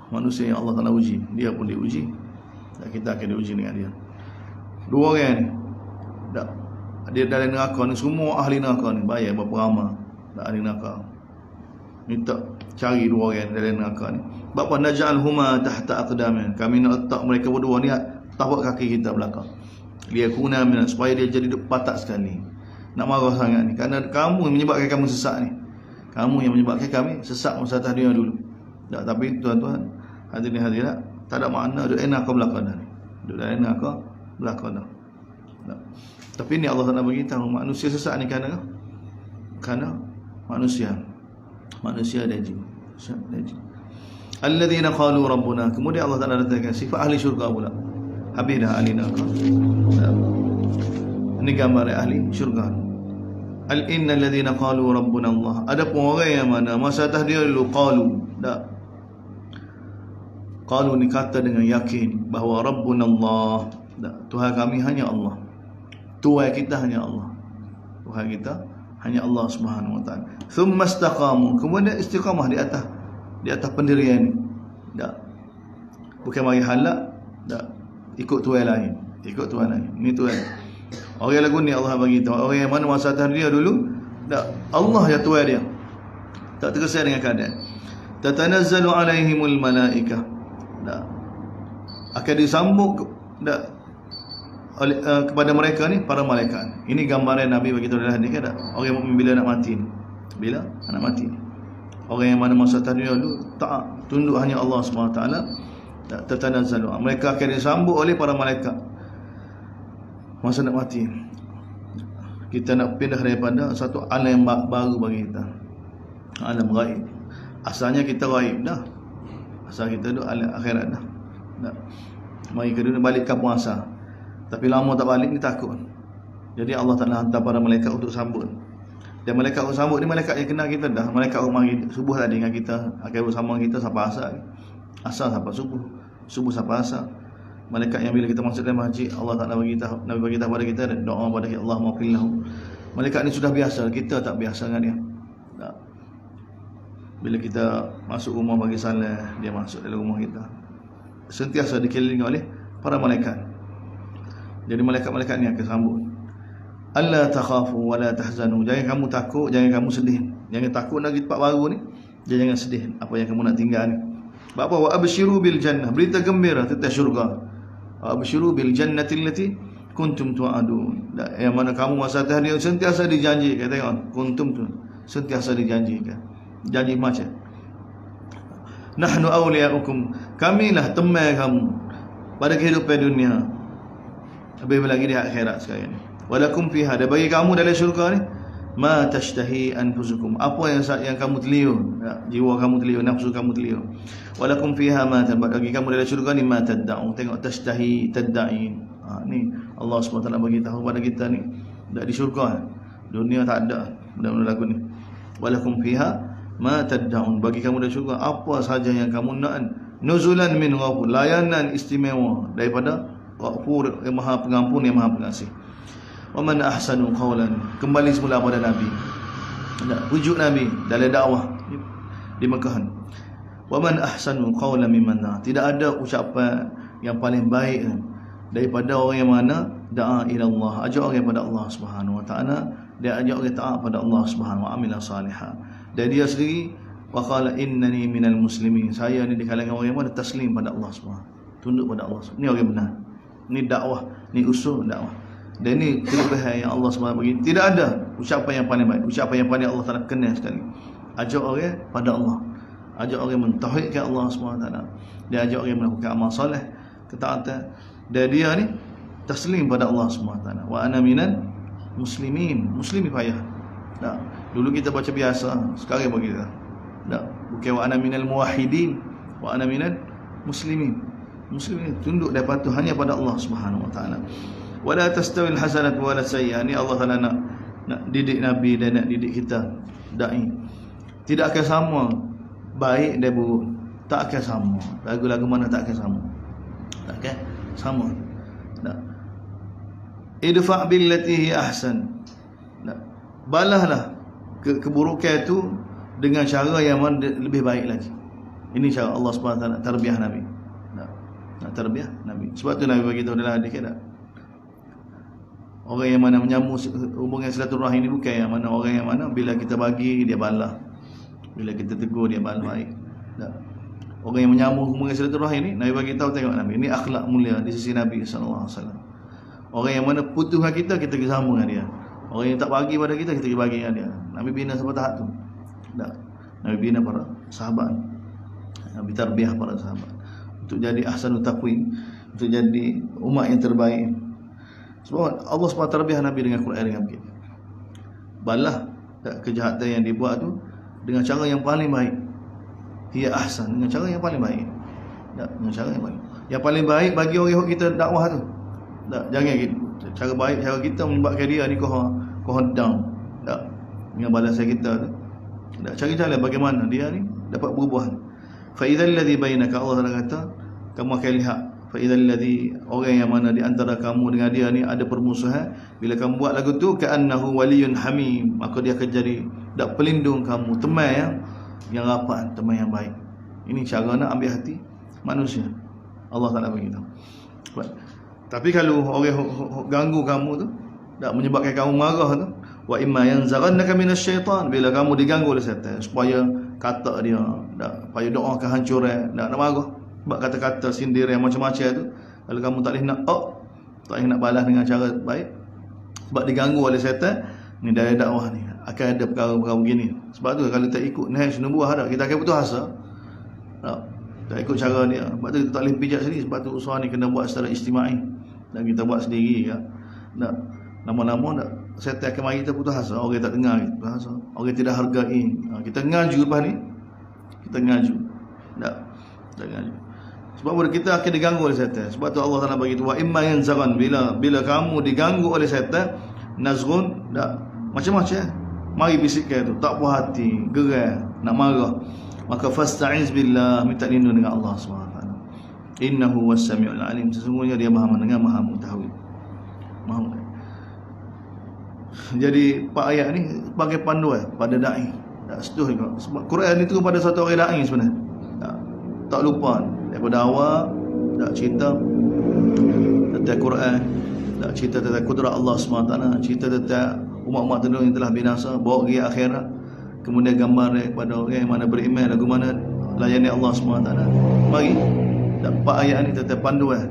manusia yang Allah Taala uji. Dia pun diuji. Dan kita akan diuji dengan dia. Dua orang ni, tak, dia dalam neraka ni, semua ahli neraka ni bayar berapa ramai tak ahli neraka, minta cari dua orang dalam neraka ni. Bapa naj'al huma tahta aqdamin, kami nak letak mereka berdua ni tapak kaki kita belakang. Liyakuna min, supaya dia jadi patak sekali. Nak marah sangat ni, kerana kamu yang menyebabkan kami sesat ni. Kamu yang menyebabkan kami sesat masa atas dunia dulu. Tak, tapi tuan-tuan, hadirin hadirat, tak ada makna duduk neraka belakang dah ni. Duduk dalam neraka belakang dah. Tak. Tapi ni Allah Taala beritahu manusia sesat ni kerana manusia dan jin. Alladzina qalu rabbuna, kemudian Allah Taala datangkan sifat ahli syurga pula. Habis dah ahli neraka. Ini gambar ahli syurga. Innal ladzina qalu rabbuna Allah, ada pun orang yang mana masa atas dia dulu qalu, tak, qalu ni kata dengan yakin bahawa rabbuna Allah, tak, Tuhan kami hanya Allah. Tuhan kita hanya Allah. Tuhan kita hanya Allah Subhanahu wa taala. Thumma istaqamu, kemudian istiqamah di atas pendirian ni. Tak. Bukan mari halak, tak, ikut Tuhan lain, Ini Tuhan. Orang lagu ni Allah bagi tahu, orang yang mana masa atas dia dulu, tak, Allah ya Tuhan dia. Tak terkesan dengan keadaan. Tatanazzalu alaihimul malaikah. Tak. Akan disambung, tak, kepada mereka ni para malaikat. Ini gambaran Nabi bagi tahu dalam hadis kan, orang yang mukmin bila nak mati ni. Bila nak mati ni, orang yang mana masa atas dunia dulu tak tunduk hanya Allah SWT, tak tatanazzalu, mereka akan disambut oleh para malaikat masa nak mati. Kita nak pindah daripada satu alam yang baru bagi kita, alam gaib. Asalnya kita gaib dah, asal kita duduk alam akhirat dah. Tak. Mari ke dunia, balik kampung asal. Tapi lama tak balik ni takut. Jadi Allah Ta'ala hantar para malaikat untuk sambut. Dan malaikat untuk sambut ni malaikat yang kenal kita dah. Malaikat mari subuh tadi dengan kita, akan bersama kita sampai asar. Asar sampai subuh, subuh sampai asar. Malaikat yang bila kita masuk dalam masjid, Allah Ta'ala bagi tahu, Nabi bagi tahu pada kita, doa pada Allah maghfirlahu. Malaikat ni sudah biasa, kita tak biasa dengan dia. Tak. Bila kita masuk rumah bagi salat, dia masuk dalam rumah kita. Sentiasa dikelilingi oleh para malaikat. Jadi malaikat-malaikat ni akan sambut. Alla takhafu wa la tahzanu, jangan kamu takut, jangan kamu sedih. Jangan takut lagi tempat baru ni. Dia jangan sedih apa yang kamu nak tinggal ni. Sebab apa? Wa abshiru bil jannah, berita gembira tentang syurga. Wa abshiru bil jannati allati kuntum tu'adun. Yang mana kamu masa hari sentiasa dijanjikan. Tengok, kuntum tu sentiasa dijanjikan. Janji macam nahnu awliyaukum, kamilah teman kamu pada kehidupan dunia, lebih lagi di akhirat sekarang ni. Walakum fiha, ada bagi kamu dalam syurga ni ma tashtahi anfusukum, apa yang kamu teliur, jiwa kamu teliur, nafsu kamu teliur. Walakum fiha ma tabat, bagi kamu dalam syurga ni ma tad'un. Tengok, tashtahi, tad'in. Ni Allah SWT bagi tahu pada kita ni dak di syurga. Dunia tak ada benda-benda lagu ni. Walakum fiha ma tad'un, bagi kamu dalam syurga apa saja yang kamu nak. Nuzulan min ghafur, layanan istimewa daripada Ghafur, yang Maha Pengampun, yang Maha Pengasih. Wa man ahsanu qawlan, kembali semula pada Nabi, wujud Nabi dalam dakwah di Mekah. Wa man ahsanu qawlan mimman da'a, tidak ada ucapan yang paling baik daripada orang yang mana da'a ila Allah, ajak orang pada Allah Subhanahu wa taala, dia ajak orang taat pada Allah Subhanahu wa amila salihah. Dan dia sendiri wa qala innani minal muslimin, saya ni di kalangan orang yang mana taslim pada Allah Subhanahu, tunduk pada Allah. Ni orang benar, ni dakwah, ni usul dakwah. Dan ni kelebihan yang Allah SWT bagi. Tidak ada ucapan yang paling baik, ucapan yang paling Allah Taala kenal sekali. Ajak orang pada Allah, ajak orang mentauhidkan Allah SWT. Dia ajak orang melakukan amal soleh, ketaatan. Dan dia ni taslim pada Allah SWT. Wa ana minal muslimin, muslimi payah. Tak. Dulu kita baca biasa, sekarang bagi kita. Tak. Bukan wa ana minal muwahhidin, wa ana minal muslimin. Muslimin tunduk dan patuh hanya pada Allah Subhanahu wa taala. Wala tastawil hasanat wala sayyi'ah. Ni Allah Taala nak didik Nabi dan nak didik kita dai. Tidak akan sama baik dan buruk, tak akan sama. Lagu-lagu mana tak akan sama, tak akan sama. Tak. Idfa' billati hi ahsan. Tak. Balahlah keburukan itu dengan cara yang lebih baik lagi. Ini cara Allah SWT nak tarbiyah Nabi. Nak tarbiyah Nabi. Sebab tu Nabi bagi tahu dalam hadis kita, orang yang mana menyambung hubungan silaturahim ini bukan yang mana orang yang mana bila kita bagi dia balas, bila kita tegur dia balas baik. Tak. Orang yang menyambung hubungan silaturahim ini Nabi bagi tahu, tengok Nabi ini akhlak mulia di sisi Nabi sallallahu alaihi wasallam. Orang yang mana putus dengan kita sambung dengan dia. Orang yang tak bagi pada kita bagi dengan dia. Nabi bina sampai tahap tu. Tak. Nabi bina para sahabat. Nabi tarbiyah para sahabat untuk jadi ahsanut taqwim, untuk jadi umat yang terbaik. Sebab Allah SWT tarbiyah Nabi dengan Quran dengan begini. Balah kejahatan yang dibuat tu dengan cara yang paling baik. Hiya ahsan, dengan cara yang paling baik. Tak, dengan cara yang paling. Yang paling baik bagi orang kita dakwah tu. Tak, jangan gitu. Cara baik cara kita menyebabkan dia ni kau down. Tak, dengan balasan kita tu. Tak, cari jalan bagaimana dia ni dapat berubah. Fa idzal ladzi bainaka, Allah Taala kata, kamu akan lihat fa idzal ladzi, orang yang mana di antara kamu dengan dia ni ada permusuhan, bila kamu buat lagu tu ka'annahu waliyyun hamim, maka dia akan jadi dak pelindung kamu, teman yang rapat, teman yang baik. Ini cara nak ambil hati manusia. Allah Taala beritahu. Tapi kalau orang ganggu kamu tu, dak menyebabkan kamu marah tu, wa imma yanzaghannaka minasyaitan, bila kamu diganggu oleh syaitan supaya kata dia dak, supaya doa kehancuran, dak nak marah sebab kata-kata sindir yang macam-macam tu. Kalau kamu tak boleh nak tak boleh nak balas dengan cara baik sebab diganggu oleh syaitan, ni dari dakwah ni akan ada perkara-perkara begini. Sebab tu kalau tak ikut nahyi nubuah ada, kita akan putus asa. Tak ikut cara dia. Sebab tu kita tak boleh pijak sendiri. Sebab tu usaha ni kena buat secara istimai, dan kita buat sendiri ya. Tak, lama-lama tak syaitan akan mari kita putus asa. Orang tak dengar kita putus asa, orang tidak hargai. Kita ngaju lepas ni, kita ngaju. Tak ngaju. Sebab kita akan diganggu oleh syaitan. Sebab tu Allah Taala bagi tu wa imma yanzaghun, bila kamu diganggu oleh syaitan, nazghun, dak macam-macam mari bisikkan tu, tak puas hati, geram, nak marah, maka fasta'iz billah, minta lindung dengan Allah SWT. Innahu was-sami'ul alim, sesungguhnya dia Maha mendengar, Maha mengetahui. Jadi pak ayat ni sebagai panduan pada dai. Tak setuh juga. Sebab Quran itu pada satu orang dai sebenarnya. Tak lupa daripada awal tak cerita tentang Quran, tak cerita tentang kudrat Allah SWT, cerita tentang umat-umat terdahulu yang telah binasa, bawa pergi akhirat. kemudian gambar kepada orang yang mana beriman, lagu mana layani Allah SWT. Mari dapat ayat ni tetap panduan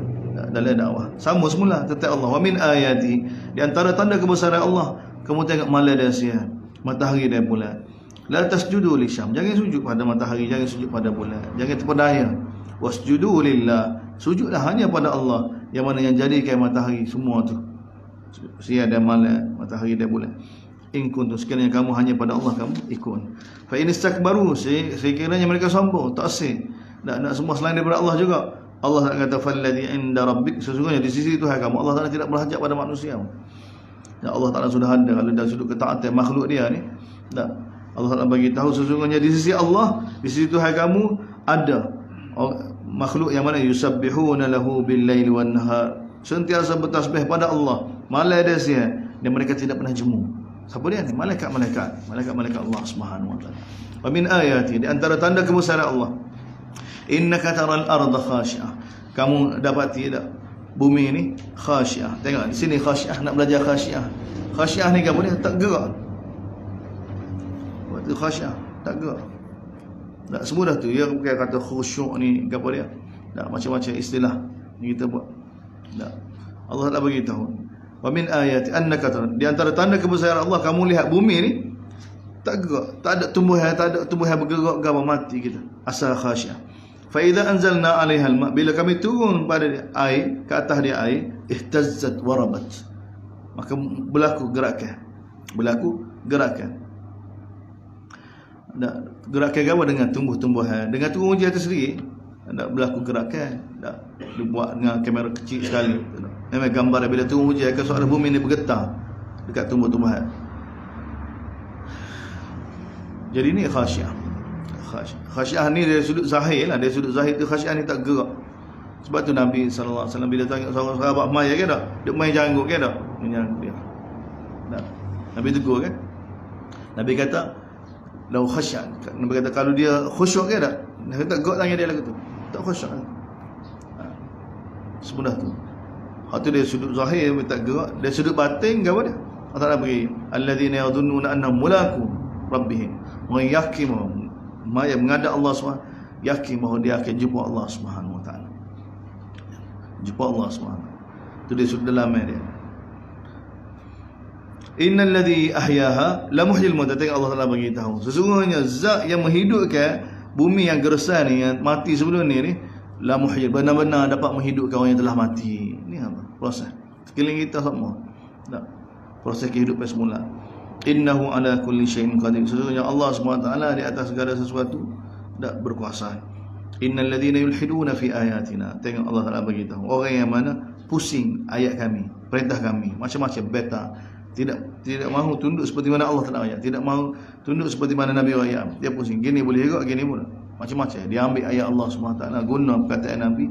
dalam dakwah. Sama semula tetap Allah. Wa min ayati, di antara tanda kebesaran Allah, kamu tengok malam dan siang, matahari dan bulan. La tasjudu lisyam, jangan sujud pada matahari, jangan sujud pada bulan, jangan terpedaya. Wasjudu lillah, sujudlah hanya pada Allah yang mana yang jadikan matahari semua tu, siang dan malam, matahari dan bulan. In kuntum, sekiranya kamu hanya pada Allah kamu ikut. Fa in istakbaru, sekiranya mereka sombong, tak asing, nak semua selain daripada Allah juga, Allah tak kata falladhi inda rabbik, sesungguhnya di sisi Tuhan kamu Allah Taala tidak berhajat pada manusia. Dan Allah Taala sudah ada kalau dari sudut ketaatan makhluk dia ni. Tak, Allah Taala bagi tahu sesungguhnya di sisi Allah, di sisi Tuhan kamu ada makhluk yang mana yusabbihuna lahu bil laili wan nahar, sentiasa bertasbih pada Allah malam dan siang, dan mereka tidak pernah jemu. Siapa dia ni? Malaikat Allah Subhanahu wa taala. Wa min ayati, di antara tanda kebesaran Allah, innaka taral arda khashi'ah, kamu dapati tak bumi ni khashi'ah. Tengok di sini khashi'ah, nak belajar khashi'ah. Khashi'ah ni kamu ni tak gerak. Waktu khashi'ah tak gerak. Tak semudah tu ya, bukan kata khusyuk ni apa dia. Tak, macam-macam istilah ni kita buat. Tak. Allah tak bagi tahu. Wa min ayati annaka taral, di antara tanda kebesaran Allah, kamu lihat bumi ni tak gerak, tak ada tumbuhan bergerak, gambar mati kita. Asal khasyiah. Fa idza anzalna 'alaiha al-ma', bila kami turun pada dia air, ke atas dia air, ihtazzat wa rabat, maka berlaku gerakan. Tak gerakan apa? Dengan tumbuh-tumbuhan, dengan turun hujan itu sendiri tak berlaku gerakan. Tak dibuat dengan kamera kecil sekali. Memang gambar bila turun hujan ke suara bumi ni bergetar dekat tumbuh-tumbuhan. Jadi ni khasyiah. Khasyiah ni dari sudut zahir lah, dari sudut zahir tu khasyiah ni tak gerak. Sebab tu Nabi sallallahu alaihi wasallam bila tengok seorang sahabat mai ke tak, dia main janggut ke tak, menyanggut dia. Tak. Nabi tegur kan. Nabi kata lau khasyiah. Nabi kata kalau dia khusyuk ke tak, dia tak gerak tangan dia lagu tu. Tak khusyuk. Semudah tu. Hak tu dari sudut zahir tak gerak, dari sudut batin apa dia? Allah Taala bagi alladzina yadhunnuna annahum mulaku rabbihim, orang yakin yang menghadap Allah SWT, yakin bahawa dia akan jumpa Allah Subhanahu wa taala. Jumpa Allah Subhanahu. Itu dia sudut dalam dia. Innal ladzi ahyaha la muhyil mauta, Allah Taala bagi tahu sesungguhnya zat yang menghidupkan bumi yang gersang ni, yang mati sebelum ni la muhyil, benar-benar dapat menghidupkan orang yang telah mati. Ni apa? Proses sekeliling kita semua. Tak. Proses kehidupan semula. Innahu ala kulli syai'in qadir, sesungguhnya Allah SWT di atas segala sesuatu dak berkuasa. Innal ladzina yulhiduna fi ayatina, tengok Allah Taala bagi tahu orang yang mana pusing ayat kami, perintah kami, macam-macam beta, tidak mahu tunduk seperti mana Allah Taala ayat, tidak mahu tunduk seperti mana Nabi ayat. Dia pusing, gini boleh juga, gini pun macam-macam. Dia ambil ayat Allah SWT, guna perkataan Nabi.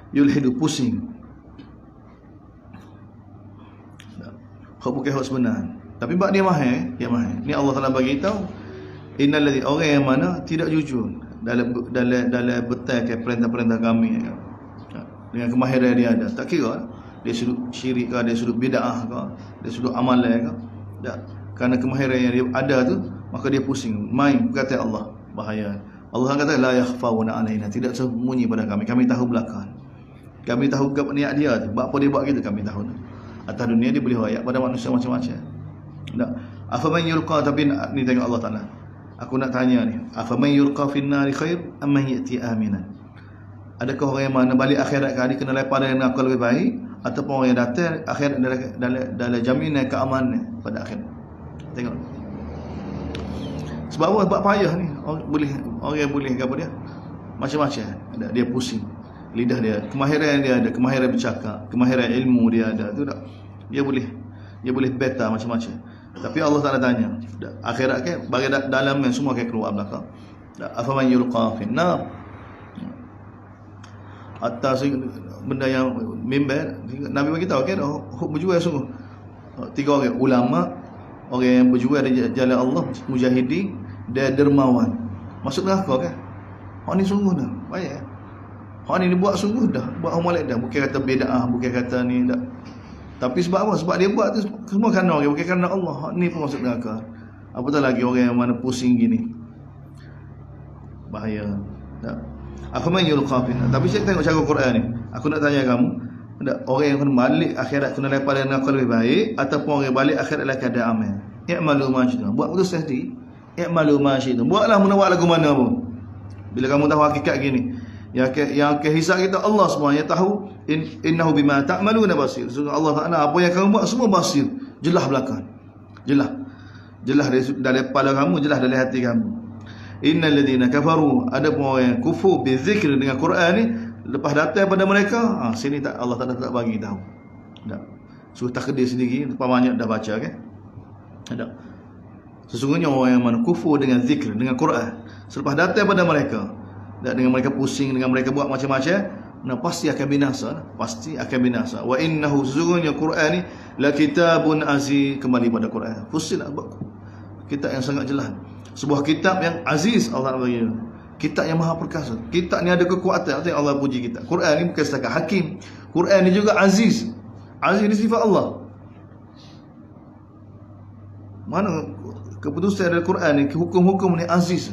Yulhidu, pusing. Hak bukan hak sebenar. Tapi bab dia mahal, Ni Allah Taala bagi tahu innal ladzi, orang yang mana tidak jujur dalam bertahan perintah-perintah kami dengan kemahiran dia ada. Tak kira dia sudut syirik ke, dia sudut bid'ah ke, dia sudut amalan ke. Tak. Kerana kemahiran yang dia ada tu, maka dia pusing. Main kata Allah, bahaya. Allah kata la yakhfauna alaina, tidak sembunyi pada kami. Kami tahu belakang. Kami tahu niat dia tu. Apa dia buat gitu kami tahu. Atas dunia dia boleh royak pada manusia macam-macam. Tak. Afaman yulqa, tapi ni tengok Allah Taala. Aku nak tanya ni, afaman yulqa fin nari khair amman yati aminan. Adakah orang yang mana balik akhirat kali kena lepas dengan akal lebih baik, ataupun orang yang datang akhirat dalam jaminan keamanan pada akhirat. Tengok. Sebab apa? Sebab payah ni. Orang yang boleh apa dia? Macam-macam. Dia pusing. Lidah dia, kemahiran dia ada, kemahiran bercakap, kemahiran ilmu dia ada. Tu tak. Dia boleh beta macam-macam. Tapi Allah Taala tanya, akhirat ke bagi dalam yang semua akan keluar belakang. Afaman yulqa fin nar, atas benda yang mimbar Nabi bagi tahu kan, berjual sungguh. Tiga orang, ulama, orang yang berjual di jalan Allah, mujahidin dan dermawan. Masuk neraka kan? Hak ni sungguh dah. Baik. Hak ni buat sungguh dah, buat amalan dah. Bukan kata bid'ah, bukan kata ni dah. Tapi sebab apa? Sebab dia buat tu semua kerana orang, bukan kerana Allah. Hak ni pun masuk neraka. Apatah lagi orang yang mana pusing gini. Bahaya. Tak. Afaman yulqa fi. Tapi saya tengok cara Quran ni. Aku nak tanya kamu, ada orang yang kena balik akhirat kena lepas dengan akal lebih baik ataupun orang yang balik akhirat dalam keadaan aman? I'malu ma syi'tum. Buat keputusan sendiri. I'malu ma syi'tum. Buatlah buat lagu mana pun. Bila kamu tahu hakikat gini, yang akan hisab kita Allah semua yang tahu, innahu bima ta'maluna basir. So Allah Taala apa yang kamu buat semua basir, jelas belakang. Jelas dari kepala kamu, jelas dari hati kamu. Innal ladzina kafaru, ada orang yang kufur bizikr dengan Quran ni, lepas datang pada mereka, sini tak Allah tak bagi tahu. Tak. Suruh takdir sendiri, lepas banyak dah baca kan. Tak. Sesungguhnya orang yang mana kufur dengan zikr, dengan Quran, selepas datang pada mereka, dan dengan mereka pusing, dengan mereka buat macam-macam, pasti akan binasa. Pasti akan binasa. Wa innahu, sesungguhnya Quran ni la kitabun aziz, kembali pada Quran. Fusilat, kitab yang sangat jelas. Sebuah kitab yang aziz Allah bagi. Kitab yang maha perkasa. Kitab ni ada kekuatan. Artinya Allah puji kita. Quran ni bukan setakat hakim. Quran ni juga aziz. Aziz ni sifat Allah. Mana keputusan dari Quran ni, hukum-hukum ni aziz.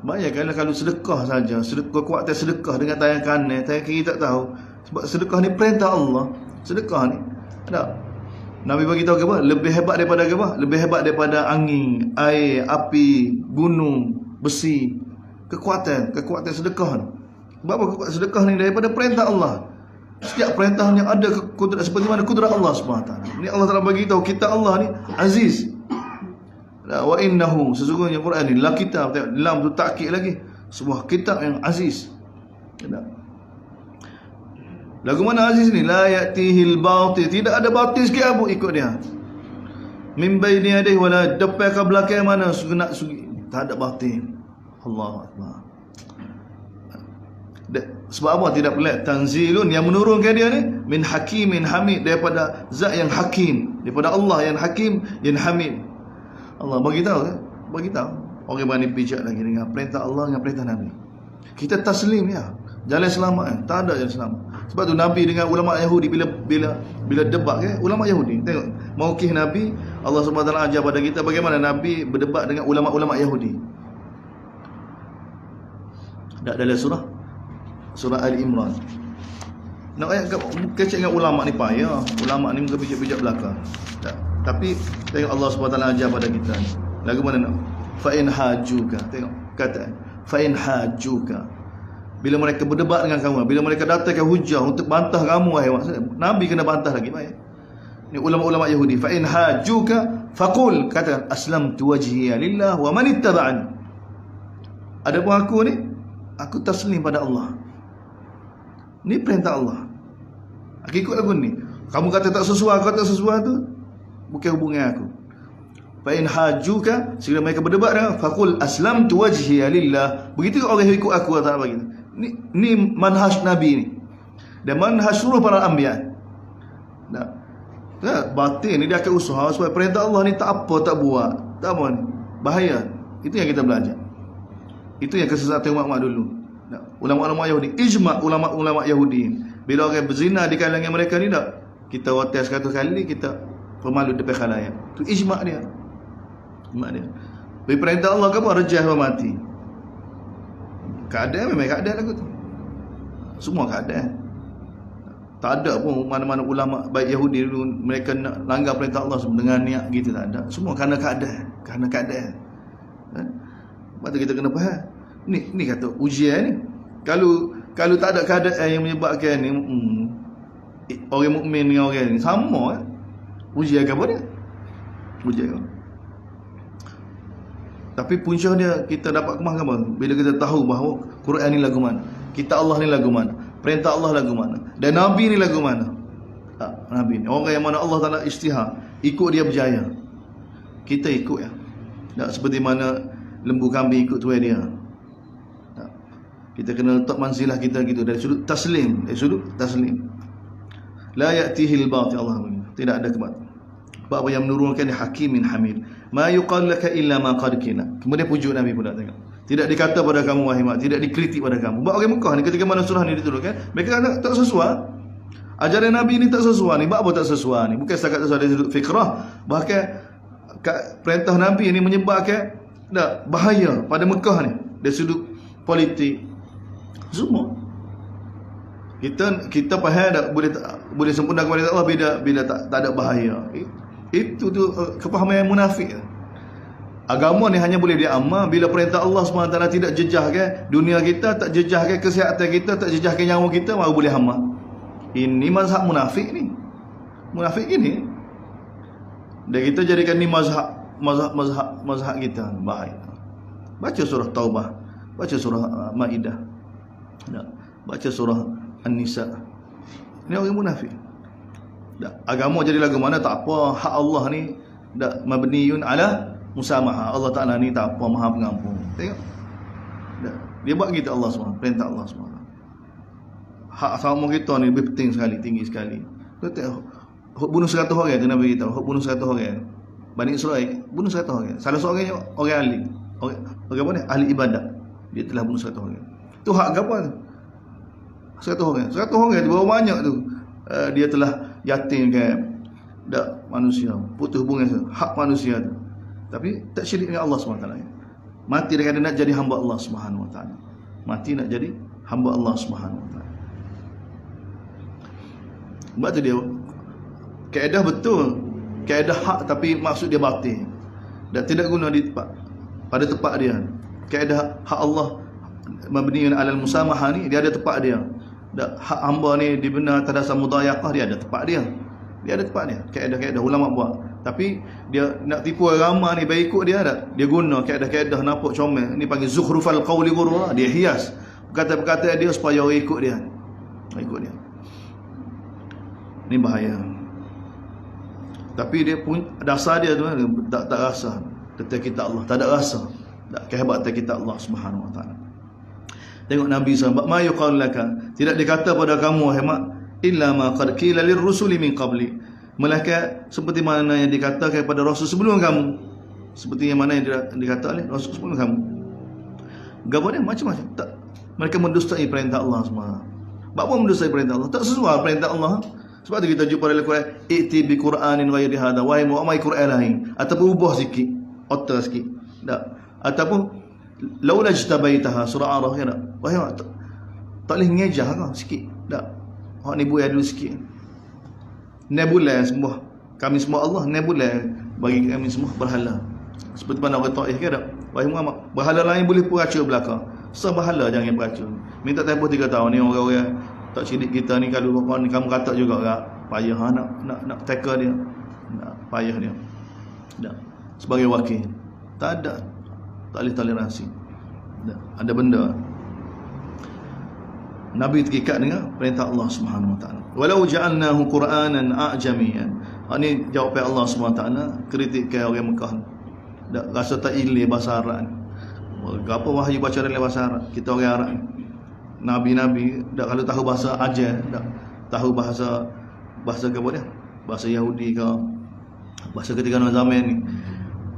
Bayangkanlah kalau sedekah saja, kekuatan sedekah dengan tangan kanan, tangan kiri tak tahu. Sebab sedekah ni perintah Allah. Sedekah ni ada. Nabi bagi tahu apa? Lebih hebat daripada apa? Lebih hebat daripada angin, air, api, gunung, besi. Kekuatan sedekah ni. Sebab apa kekuatan sedekah ni? Daripada perintah Allah. Setiap perintah yang ada kudrat, seperti mana kudrat Allah SWT. Ini Allah Taala bagi tahu kitab Allah ni aziz. Wa innahu, sesungguhnya Quran ni la kitab, lam tu takkid lagi, sebuah kitab yang aziz. Lagu mana aziz ni? La ya'tihil batil, tidak ada batil sikit apa ikut dia. Min baini yadayhi wala, depan ke belakang mana sugi, tak ada batil. Allahu akbar. Sebab apa tidak pelik? Tanzilun, yang menurunkan dia ni min hakimin hamid, daripada zat yang hakim, daripada Allah yang hakim yang hamid. Allah bagi tahu, bagi tahu. Orang berani pijak lagi dengan perintah Allah, dengan perintah Nabi. Kita taslim ya. Jalan selamat tak ada jalan selamat. Sebab tu Nabi dengan ulama Yahudi bila debat ke, ulama Yahudi tengok mauqif Nabi, Allah SWT ajar pada kita bagaimana Nabi berdebat dengan ulama-ulama Yahudi. Tak dalam surah Al-Imran. Nak ayat kecil dengan ulama ni payah. Ulama ni muka pijak-pijak belakang. Tak. Tapi tengok Allah SWT ajar pada kita. Lagu mana nak? Fa in hajuka. Tengok kata fa in hajuka. Bila mereka berdebat dengan kamu, bila mereka datangkan hujah untuk bantah kamu, wahai Nabi kena bantah lagi baik. Ni ulama-ulama Yahudi. Fa in hajuka faqul, katakan aslamtu wajhiya lillah wa man ittaba'ani. Adapun aku ni, aku taslim pada Allah. Ni perintah Allah. Aku ikut lagu ni. Kamu kata tak sesuai, kata sesuai tu bukan hubungan aku. Fa in hajuka, sekiranya mereka berdebat dengan faqul aslamtu wajhiya lillah. Begitu orang yang ikut aku tak bagi. Ni manhaj Nabi ni. Dan manhaj seluruh para anbiya. Tak, batin ni dia akan usaha supaya perintah Allah ni tak apa tak buat. Tak apa, bahaya. Itu yang kita belajar. Itu yang kesesatan umat dulu. Ulama-ulama Yahudi, ijma' ulama-ulama Yahudi. Bila orang berzina di kalangan mereka ni tak, kita watas 100 kali, kita pemalu depan khalayak. Itu ijma' dia. Ijma' dia. Beri perintah Allah ke apa? Rejah atau mati. Keadaan memang keadaan lagu tu. Semua keadaan. Tak ada pun mana-mana ulama baik Yahudi dulu mereka nak langgar perintah Allah dengan niat gitu, tak ada. Semua kerana keadaan. Kerana keadaan. Lepas tu kita kena faham. Ni kata ujian ni. Kalau tak ada keadaan yang menyebabkan ni, orang mukmin dengan orang ni sama ujian ke apa dia? Ujian. Tapi punca dia kita dapat kemah ke apa? Bila kita tahu bahawa Quran ni lagu mana, kitab Allah ni lagu mana, perintah Allah lagu mana, dan Nabi ni lagu mana. Nabi ni orang yang mana Allah Taala istihar, ikut dia berjaya. Kita ikut ya. Tak seperti mana lembu kambing ikut tuan dia. Tak. Kita kena letak manzilah kita gitu dari sudut taslim, La ya'tihil batil, Allah tidak ada kebatilan. Apa yang menurunkan ni hakimin hamid. Ma yuqal laka illa ma qad kina. Kemudian pujuk Nabi pula tengok. Tidak dikata pada kamu wahai Muhammad, tidak dikritik pada kamu. Sebab orang Mekah ni ketika mana surah ni diturunkan, mereka kata tak sesuai. Ajaran Nabi ni tak sesuai ni. Apa tak sesuai ni? Bukan setakat sesuai dari sudut fikrah, bahkan perintah Nabi ini menyebabkan bahaya pada Mekah ni dari sudut politik semua. Kita faham tak boleh sempurna kepada Allah bila tak ada bahaya. Itu tu kefahaman yang munafik. Agama ni hanya boleh diamal bila perintah Allah SWT tidak jejahkan dunia kita, tak jejahkan kesihatan kita, tak jejahkan nyawa kita, baru boleh amal. Ini mazhab munafik ni. Munafik ini. Dan kita jadikan ni mazhab kita. Bahaya. Baca surah Taubah, baca surah Maidah, baca surah An-Nisa. Ini orang munafik. Agama jadi lagu mana tak apa, hak Allah ni mabniyun ala musamaha. Allah Ta'ala ni tak apa, Maha Pengampun. Tengok. Dia buat kita Allah SWT, perintah Allah SWT. Hak sama kita ni lebih penting sekali, tinggi sekali. Tengok, bunuh 100 orang tu Nabi kita, bunuh 100 orang. Bani Israel bunuh 100 orang. Salah seorang orang alim. Orang apa ni? Ahli ibadat. Dia telah bunuh 100 orang. Tu hak apa tu? 100 orang. 100 orang tu berapa banyak tu? Dia telah yatimkan manusia, putus hubungan hak manusia tu. Tapi tak syirik dengan Allah SWT. Mati dengan nak jadi hamba Allah SWT. Mati nak jadi hamba Allah SWT. Sebab tu dia kaedah betul, kaedah hak tapi maksud dia batil dan tidak guna di pada tempat dia. Kaedah hak Allah mabniun alal musamahah ni dia ada tempat dia. Hak hamba ni dibina atas dasar mudayaqah, dia ada tempat dia. Dia ada tempat dia. Kaedah-kaedah ulama buat. Tapi dia nak tipu orang ramai ni baik ikut dia tak? Dia guna kaedah-kaedah nampak comel. Ni panggil zukhrufal qawli ghurra. Dia hias perkataan-perkataan dia supaya orang ikut dia. Ikut dia. Ni bahaya. Tapi dia pun dasar dia tu tak rasa ketika kita Allah, tak ada rasa tak kehebatan kita Allah Subhanahu Wa Taala. Tengok Nabi SAW, ma yuqal laka, tidak dikata pada kamu hemat illa ma qad qila lirrusuli min qabli, melainkan seperti mana yang dikatakan kepada rasul sebelum kamu, seperti yang mana yang dikata oleh rasul sebelum kamu. Gapo dia macam-macam. Tak, mereka mendustai perintah Allah semua. Apa mendustai perintah Allah? Tak sesuai perintah Allah. Sebab tu kita jumpa dalam Quran, "Iti bi Qur'anin ghairi hada", wahai Muhammad Quran lain, ataupun ubah sikit, otak sikit. Tak. Ataupun laula jtabaitaha, surah Araf ya tak. Wahai tak boleh ngejah kau sikit. Tak. Hak ni buat dulu sikit. Nebula semua. Kami semua Allah nebula bagi kami semua berhala. Seperti mana orang Taif ke tak? Wahai Muhammad, berhala lain boleh peracun belaka. Sebahala jangan peracun. Minta tempoh 3 tahun ni orang-orang tak sidik kita ni, kalau kamu kata juga tak payah nak tackle dia, nak payah dia. Tak. Sebagai wakil tak boleh toleransi. Tak. Ada benda Nabi terikat dengan perintah Allah Subhanahu Wa Taala. Walau ja'alnahu Qur'anan a'jamiyan. Ini jawapan Allah Subhanahu Wa Taala kritikkan orang Mekah. Tak rasa tak ilih bahasa Arab. Apa wahyu baca dalam bahasa Arab? Kita orang Arab ni. Nabi-nabi dak kalau tahu bahasa ajar, dak tahu bahasa ke apa dia? Bahasa Yahudi ke bahasa ketika zaman ni.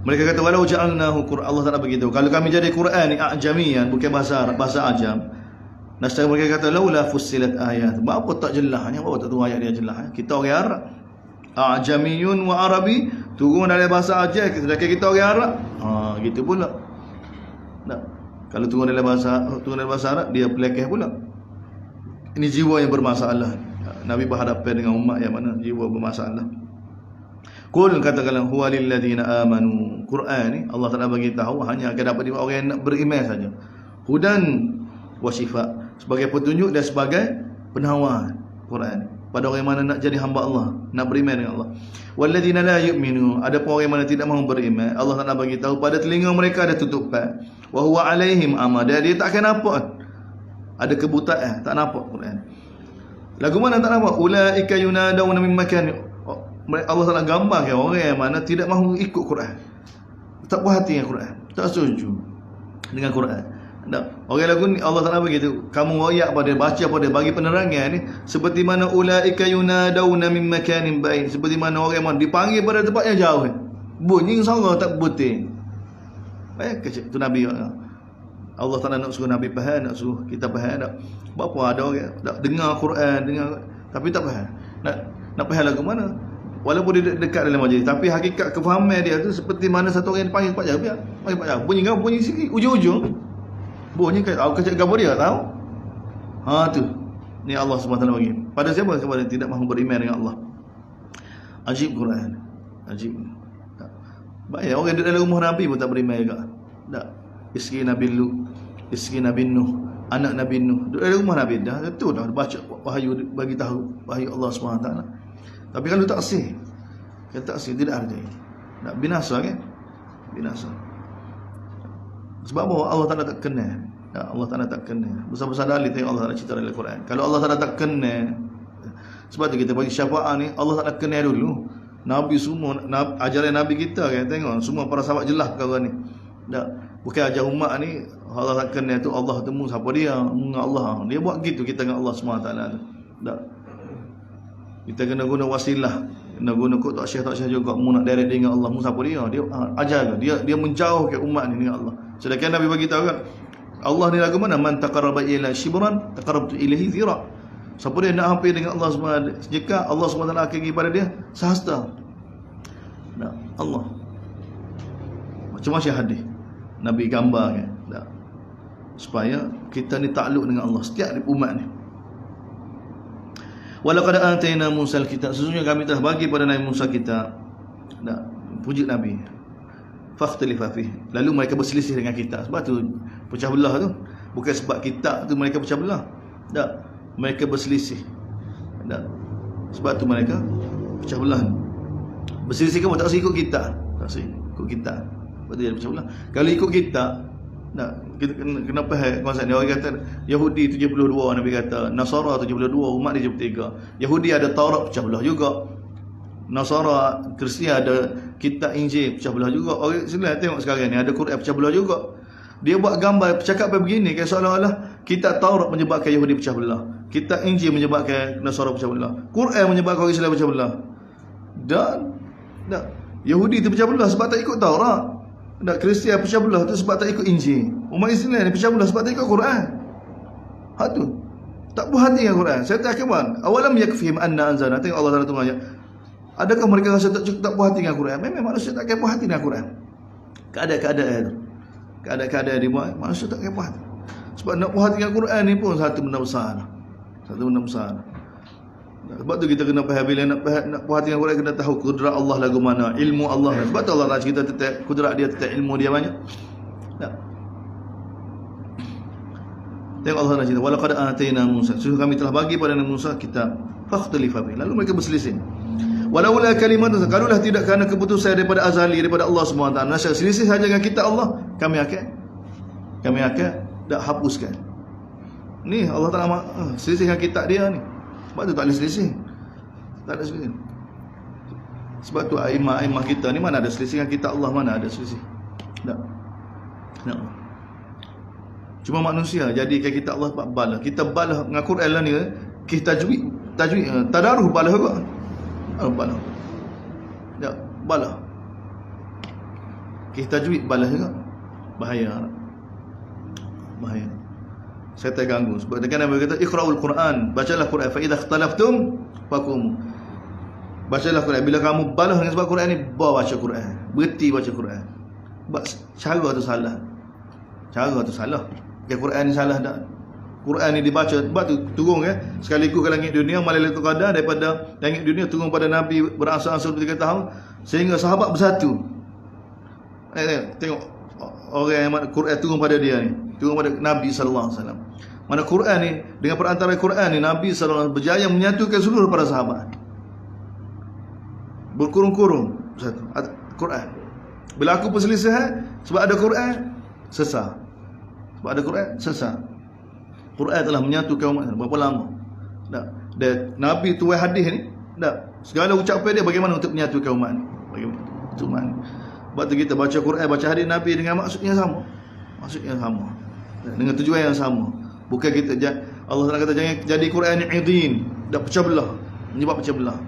Mereka kata walau ja'alnahu Qur'an, Allah Taala begitu. Kalau kami jadi Quran ni a'jamiyan, bukan bahasa Arab, bahasa ajam. Nasab mereka kata laula fussilat ayat. Apa tak jelasnya? Apa tak tahu ayat dia jelas? Kita orang Arab. A'jamiyun wa Arabi, turun dalam bahasa ajam, sedangkan kita orang Arab. Gitu pula. Tak. Kalau turun dalam bahasa Arab, dia pelekeh pula. Ini jiwa yang bermasalah. Nabi berhadapan dengan umat yang mana jiwa bermasalah. Qul, katakanlah, huwa lil ladzina amanu. Quran ni Allah Taala bagi tahu hanya akan dapat dibuat orang yang nak beriman saja. Hudan wa syifa, sebagai petunjuk dan sebagai penawar. Quran pada orang yang mana nak jadi hamba Allah, nak beriman dengan Allah. Wal ladzina la yu'minu, ada pun orang yang mana tidak mahu beriman, Allah Taala bagi tahu pada telinga mereka ada tutupan. Wa huwa alaihim amada, dia tak akan nampak. Ada kebutaan, tak nampak Quran. Lagu mana tak nampak? Ulaika yunadawna min makan. Allah Taala gambarkan orang yang mana tidak mahu ikut Quran, tak puas hati dengan Quran, tak setuju dengan Quran. Orang lagu ni Allah Taala begitu, kamu royak pada baca pada bagi penerangan ni seperti mana ulaika yunadawna min makanin ba'id, seperti mana orang yang dipanggil pada tempat yang jauh, bunyi suara tak betul. Baik kecil tu Nabi. Allah Taala nak suruh Nabi faham, nak suruh kita faham tak. Berapa ada orang tak dengar Quran, dengar tapi tak faham. Nak faham lagu mana? walaupun dia dekat dalam majlis, tapi hakikat kefahaman dia tu seperti mana satu orang yang dipanggil Pak Jah, biar panggil Pak Jah, bunyi sikit ujung-ujung bunyi kat aku kecak gambar dia tahu. Tu ni Allah SWT bagi pada siapa? Kepada yang tidak mahu beriman dengan Allah. Ajib Quran, ajib. Baik, orang duduk dalam rumah Nabi pun tak beriman juga. Tak. Isteri Nabi Lut, isteri Nabi Nuh, anak Nabi Nuh duduk dalam rumah Nabi dah, tu dah baca wahyu, bagi tahu wahyu Allah SWT. Tapi kalau taksir, tidak hargai, nak binasa kan? Binasa. Sebab apa? Allah Ta'ala tak kenal. Allah Ta'ala tak kenal. Besar-besar dalil tengok Allah Ta'ala cerita dalam Al-Quran. Kalau Allah Ta'ala tak kenal, sebab tu kita bagi syafaat ni, Allah Ta'ala kenal dulu. Nabi semua, ajaran Nabi kita kan, tengok semua para sahabat jelas perkara ni. Tak, bukan ajar umat ni Allah tak kenal tu Allah temu siapa dia, Allah. Dia buat gitu kita dengan Allah SWT tu. Tak. Kita kena guna wasilah, kena guna kod tak syah juga mu nak direct dengan Allah, mu siapa dia? Dia ajar dia menjauhkan umat ni dengan Allah. Sedangkan Nabi bagi tahu kan, Allah ni lagu mana? Man taqarraba ila shibran taqarrabtu ilaihi zira. Siapa dia nak hampir dengan Allah SWT, jika Allah SWT akan bagi pada dia sehasta. Tak, Allah. Macam-macam hadis Nabi gambar kan, tak, supaya kita ni takluk dengan Allah setiap umat ni. Walaqad atayna Musa al-kitab, sesungguhnya kami telah bagi pada Nabi Musa kitab. Tak, puji Nabi. Fakhtalifa fihi, lalu mereka berselisih dengan kita. Sebab tu pecah belah tu bukan sebab kitab tu mereka pecah belah. Tak, mereka berselisih. Tak, sebab tu mereka pecah belah. Berselisih kamu tak ikut kita, tak ikut kita. Sebab tu dia pecah belah. Kalau ikut kita, tak, kita kenapa konsep ni orang kata Yahudi 72, Nabi kata Nasara 72, umat dia 73. Yahudi ada Taurat pecah belah juga. Nasara, Kristian ada kitab Injil pecah belah juga. Orang Islam tengok sekarang ni ada Quran pecah belah juga. Dia buat gambar bercakap begini kayak seolah-olah kitab Taurat menyebabkan Yahudi pecah belah, kitab Injil menyebabkan Nasara pecah belah, Quran menyebabkan orang Islam pecah belah. Dan Yahudi tu pecah belah sebab tak ikut Taurat. Kristian pecah belah tu sebab tak ikut Injil. Umat Islam ni pecah belah sebab tak ikut Quran. Tu tak puas hati dengan Quran. Saya tak akan awalam yakfihim anna anzalna. Tengok Allah Taala tu ayat. Adakah mereka rasa tak puas hati dengan Quran? Memang manusia tak akan puas hati dengan Quran. Keadaan dia buat, manusia tak akan puas hati. Sebab nak puas hati dengan Quran ni pun satu benda besar. Sebab tu kita kena faham, bila nak puas hati dengan Quran kena tahu kudrat Allah lagu mana, ilmu Allah. Sebab tu Allah nak cerita tentang kudrat dia, tentang ilmu dia banyak. Tak. Tengok Allah nak cerita, walaqad atayna Musa, sungguh kami telah bagi pada Nabi Musa kitab, fakhtalifa fihi, lalu mereka berselisih. Walaula kalimatun, kalulah tidak kerana keputusan daripada azali, daripada Allah SWT, nasya selisih saja dengan kitab Allah, kami akan tak hapuskan. Ni Allah Taala selisih dengan kitab dia ni. Sebab tu tak boleh selisih. Tak ada selisih. Sebab tu aimah kita ni mana ada selisih dengan kitab Allah, mana ada selisih. Tak. Cuma manusia jadikan kitab Allah balah. Kita balah dengan Quran lah ni, kita tajwid tadaruh balah juga. Balah. Tak, balah. Kita tajwid balah juga. Bahaya. Saya terganggu sebab dengan Nabi kata iqra'ul Quran, bacalah Quran, fa idza ikhtalaftum fakum. Bacalah Quran, bila kamu balah dengan sebab Quran ni, baca Quran, berhenti baca Quran. Cara tu salah. Quran ni salah dah. Quran ni dibaca, sebab tu turun sekaligus ke langit dunia Lailatul Qadar, daripada langit dunia turun pada Nabi beransur-ansur 3 tahun sehingga sahabat bersatu. Tengok orang yang Quran turun pada dia ni, turun pada Nabi sallallahu alaihi wasallam. Mana Quran ni, dengan perantara Quran ni Nabi sallallahu alaihi wasallam berjaya menyatukan seluruh para sahabat. Berkurung-kurung satu Quran. Bila aku perselisihan sebab ada Quran, sesat. Sebab ada Quran, sesat. Quran telah menyatukan umat berapa lama. Dan Nabi tuai hadis ni, segala ucapan dia bagaimana untuk menyatukan umat ni. Bagaimana untuk umat ni. Sebab tu kita baca Quran, baca hadis Nabi dengan maksudnya sama. Dengan tujuan yang sama. Bukan kita Allah Taala kata jangan jadi Quran ni idin, dah pecah belah, menyebab pecah belah.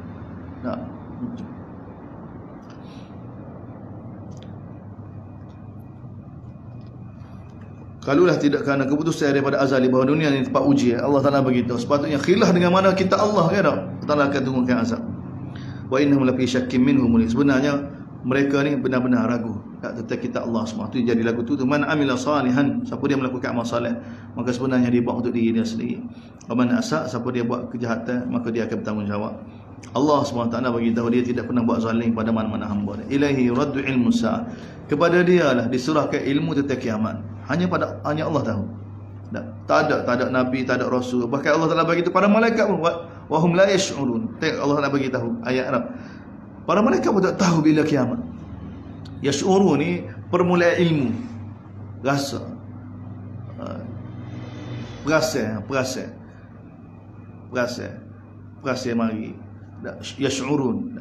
Kalulah tidak kerana keputusan daripada azali bahawa dunia ini tempat uji, Allah Taala beritahu sepatutnya khilaf dengan mana kita Allah kan tak, Allah Taala akan turunkan azab. wa innahum lafi syakkin minhu murib. Sebenarnya mereka ni benar-benar ragu tentang kitab Allah semua. Tu jadi lagu tu man amila salihan, siapa dia melakukan amal soleh maka sebenarnya dia buat untuk diri dia sendiri. Wa man asa, siapa dia buat kejahatan maka dia akan bertanggungjawab. Allah SWT bagi tahu dia tidak pernah buat zalim pada mana-mana hamba dia. Ilaihi raddu ilmu sa'ah, kepada dia lah diserahkan ilmu tentang kiamat. Hanya Allah tahu. Tak ada nabi, tak ada rasul. Bahkan Allah Taala bagi itu pada malaikat pun, wa hum la yash'urun. Allah Taala bagi tahu ayat Arab. Para malaikat pun tak tahu bila kiamat. Yash'urun ni permulaan ilmu. Rasa. Perasa mari. Yash'urun.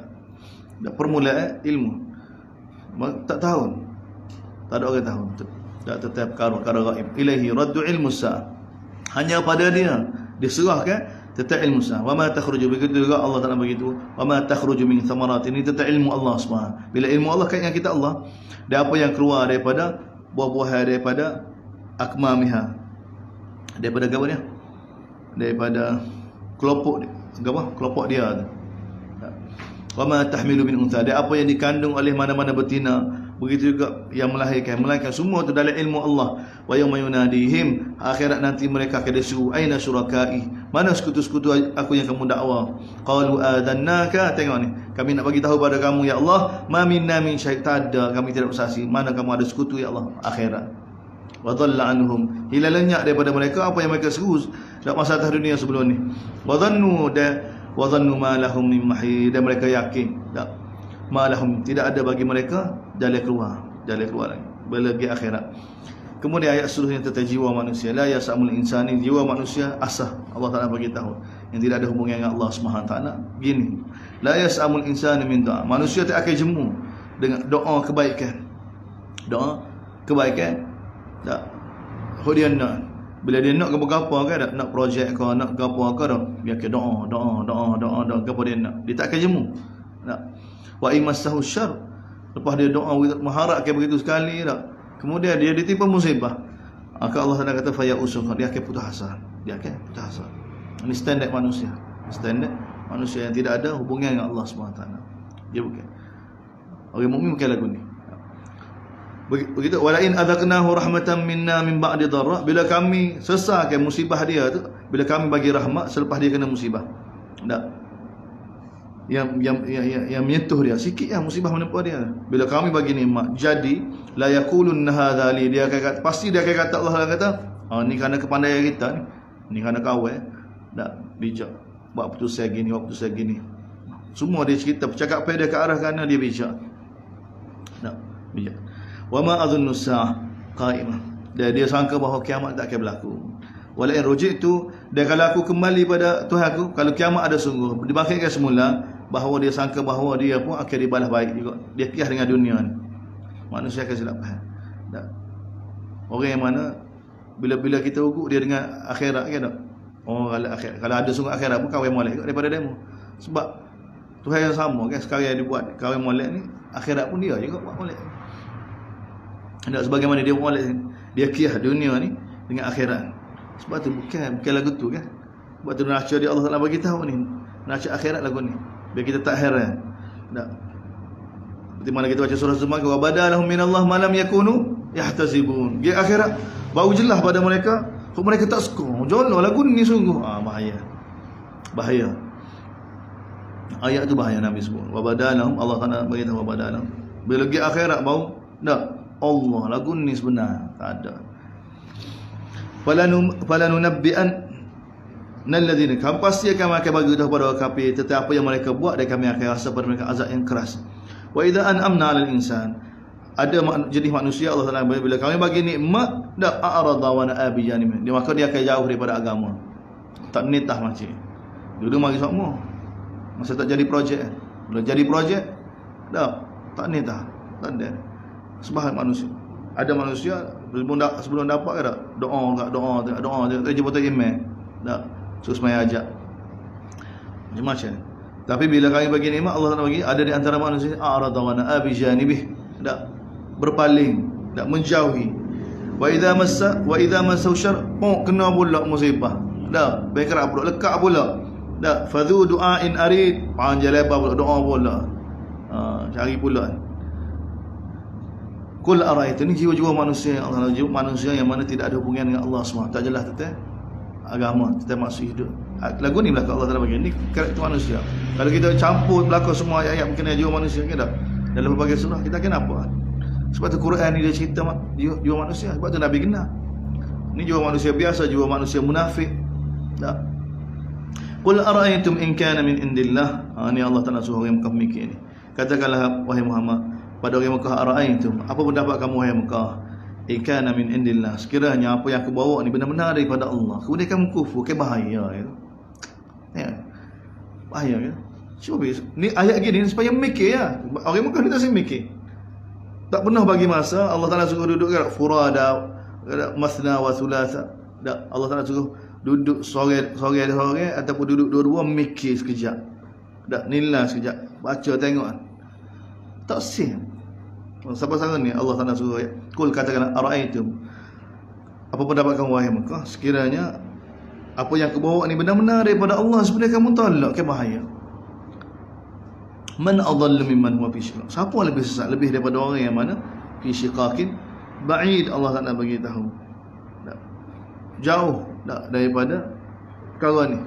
Permulaan ilmu. Tak tahu. Tak ada orang tahu. Tak tetap perkara gaib. Ilaihi raddu ilmu sa'ah, hanya pada dia diserahkan tentang ilmu sa'ah. Wa ma takhruju, begitu juga Allah Taala begitu. Wa ma takhruju min thamarat, ini tentang ilmu Allah SWT. Bila ilmu Allah kaitkan kita Allah, dan apa yang keluar daripada buah-buahan, daripada akmamiha, daripada apa dia, daripada kelompok dia. Wa ma tahmilu min untha, dan apa yang dikandung oleh mana-mana betina, begitu juga yang melahirkan semua itu dalam ilmu Allah. Wa yauma yunadihim, akhirat nanti mereka akan disuruh, aina syurakai, mana sekutu-sekutu aku yang kamu dakwa. Qalu adannaka, tengok ni, kami nak bagi tahu pada kamu ya Allah, ma minna min syai', tak ada, kami tidak bersaksi, mana kamu ada sekutu ya Allah akhirat. Wa dhalla anhum, hilang lenyap daripada mereka apa yang mereka seru dalam masa atas dunia sebelum ni. Wa dhannu ma lahum min mahid, dan mereka yakin tak malahum, tidak ada bagi mereka jalan keluar lagi bagi akhirat. Kemudian ayat seterusnya tentang jiwa manusia. La yasamul insani, jiwa manusia asah. Allah Taala bagi tahu yang tidak ada hubungan dengan Allah Subhanahu taala. Gini, la yasamul insani min doa, manusia tak akan jemu dengan doa kebaikan. Tak. Dia nak, bila dia nak apa kan, nak projek ke, nak apa ke dah, dia ke doa apa dia nak. Dia tak akan jemu. Tak. Wa imassahu syarr, lepas dia doa mengharapkan begitu sekali tak, kemudian dia ditimpa musibah, maka Allah Taala kata faya usuh, dia akan putus asa. Ini standard manusia yang tidak ada hubungan dengan Allah SWT. Dia bukan orang mukmin, bukan lagu ni. Begitu, walain adzaqnahu rahmatan minna min ba'di dharra, bila kami sesakan musibah dia tu, bila kami bagi rahmat selepas dia kena musibah. Tak, yang menyentuh dia sikit ya, musibah menimpa dia. Bila kami bagi nikmat, jadi la yaqulun hadza li, dia akan kata, pasti dia akan kata, Allah kata, ni kerana kepandaian kita ni kerana kawan tak bijak, buat putusan gini, semua dia cerita percakapan dia ke arah kerana dia bijak. Tak bijak. Wa ma adhunnu sa'ah qa'imah, dia sangka bahawa kiamat tak akan berlaku. Wala in rujitu, dan kalau aku kembali pada Tuhanku, kalau kiamat ada sungguh, dibangkitkan semula, bahawa dia sangka bahawa dia pun akan dibalas baik juga. Dia kias dengan dunia ni. Manusia akan silap faham. Tak. Orang yang mana bila kita ukur dia dengan akhirat kan tak? Kalau ada sungguh akhirat pun kawin molek daripada demo. Sebab Tuhan yang sama kan, sekarang yang dibuat kawin molek ni, akhirat pun dia juga buat molek. Tak, sebagaimana dia buat molek, dia kias dunia ni dengan akhirat. Sebab tu bukan lagu tu kan. Sebab tu nasihat dia Allah Taala bagi tahu ni, nasihat akhirat lagu ni, biar kita tak heran. Tak. Seperti mana kita baca surah Zumar, wa badalahum minallah ma lam yakunu yahtasibun. Dia akhirat baru jelas pada mereka, mereka tak suka. Jono lagu ni sungguh bahaya. Ayat tu bahaya Nabi sebut. Wa badalahum, Allah Taala bagi tahu wa badalahum. Bila pergi akhirat baru tak, Allah lagu ni sebenar tak ada. Falanunabbi'an nalladzina, kami pasti akan bagi tahu kepada kafir tentang apa yang mereka buat, dan kami akan rasa pada mereka azab yang keras. Wa idza an'amna 'alal insan, ada jenis manusia Allah Taala bila kami bagi nikmat, dak a'rada wa na'a bi janib, dia maka dia akan jauh daripada agama, tak nitah macam dulu mari semua masa tak jadi projek, bila jadi projek dak tak nitah, tak ada. Sebab manusia, ada manusia sebelum dapat ke tak, doa tak jemput email tak, terus mai ajak macam. Tapi bila kami bagi nikmat, Allah Taala bagi, ada di antara manusia a'rada wa na'a bi janibih, tak berpaling, tak menjauhi. Wa idza massa syarr, kena pula musibah, tak bergerak pula, lekat pula, Tak, fadhu du'ain arid, panjang lebar pula doa pula. Cari pula. Qul ara'aita, ni jiwa-jiwa manusia, Allah jiwa manusia yang mana tidak ada hubungan dengan Allah SWT. Tak jelas tentang agama, tentang maksud hidup. Lagu ni belakang Allah Taala bagi. Ni karakter manusia. Kalau kita campur belakang semua ayat-ayat berkenaan jiwa manusia ke tak? Dalam berbagai surah kita kenapa? Sebab tu Quran ni dia cerita jiwa manusia. Sebab tu Nabi kenal. Ni jiwa manusia biasa, jiwa manusia munafik. Tak. Qul ara'aytum in kana min indillah. Ni Allah Taala suruh orang Mekah mikir ni. Katakanlah wahai Muhammad pada orang Mekah, ara'aytum, apa pendapat kamu wahai Mekah? In kana min indillah, sekiranya apa yang aku bawa ni benar-benar daripada Allah, kemudian kamu kufur, ke bahaya ya. Ya. Bahaya ya. Cuba ni ayat gini supaya mikir ya. Orang Mekah ni tak mikir. Tak pernah bagi masa Allah Taala suruh duduk kat furada, masna wa thulatha. Tak, Allah Taala suruh duduk sore ataupun duduk dua-dua mikir sekejap. Tak, nilai sekejap, baca tengok. Tak sih. Siapa sangat ni Allah Taala suruh ayat. Qul, katakan ara'aitum, apa pendapat kamu wahai Mekah, sekiranya apa yang aku bawa ni benar-benar daripada Allah, sebenarnya kamu tolak, ke bahaya. Man adallu mimman huwa fi syiqaq, siapa lebih sesat lebih daripada orang yang mana fi syiqaqin ba'id, Allah Taala bagi tahu jauh daripada perkara ni,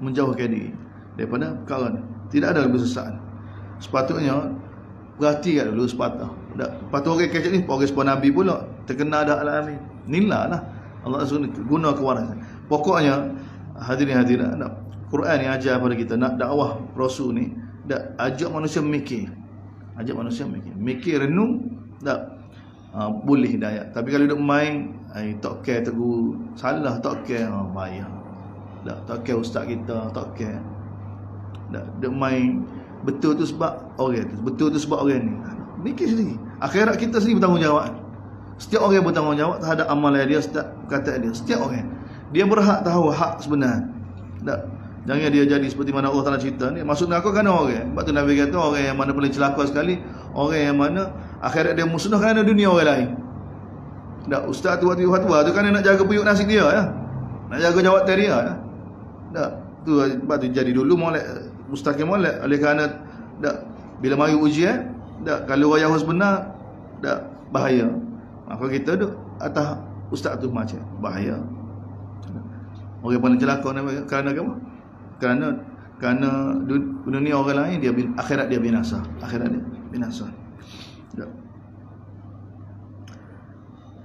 menjauhkan diri daripada perkara ni. Tidak ada lebih sesat. Sepatutnya berhati kat dulu sepatah. Patut orang kecil ni orang sepuluh Nabi pula terkena dah alamin. Nilai lah Allah suruh guna kewarasan. Pokoknya hadirin-hadirat, Quran ni ajar pada kita nak dakwah Rasul ni, dak ajak manusia mikir. Ajak manusia mikir renung, dak boleh hidayah. Tapi kalau duk main, tak care tegur salah, tak care bahaya. Tak care ustaz kita, tak care. Duk main betul tu sebab orang tu, betul tu sebab orang ni. Mikir sendiri. Akhirat kita sendiri bertanggungjawab. Setiap orang bertanggungjawab terhadap amalan dia, setiap perkataan dia. Setiap orang dia berhak tahu hak sebenar. Tak. Jangan dia jadi seperti mana Allah Taala cerita ni. Maksud aku kan orang. Sebab tu Nabi kata orang yang mana paling celaka sekali, orang yang mana akhirat dia musnah kerana dunia orang lain. Tak, ustaz tu waktu fatwa tu kan nak jaga puyuk nasi dia ya. Nak jaga jawatan dia ya. Tak. Tu sebab tu jadi dulu molek mustaqim molek oleh kerana tak, bila mari ujian, tak, kalau wayah sebenar tak bahaya. Maka kita duk atas ustaz tu macam bahaya. Orang paling celaka kerana apa? Kerana dunia orang lain dia akhirat dia binasa. Akhirat dia binasa. Tak.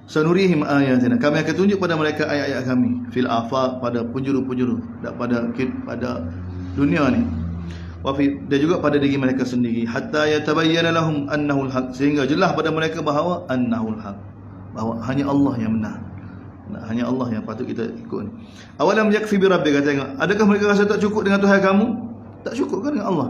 Sanurihim ayatina, kami akan tunjuk pada mereka ayat-ayat kami fil afaq, pada penjuru-penjuru, tak, pada dunia ni, dan juga pada diri mereka sendiri, hatta yatabayyana lahum annahu al-haq, sehingga jelas pada mereka bahawa annahu al-haq, bahawa hanya Allah yang benar, hanya Allah yang patut kita ikut. Awalam yakfi bi rabbika, tengok, adakah mereka rasa tak cukup dengan Tuhan kamu? Tak cukup kan dengan Allah?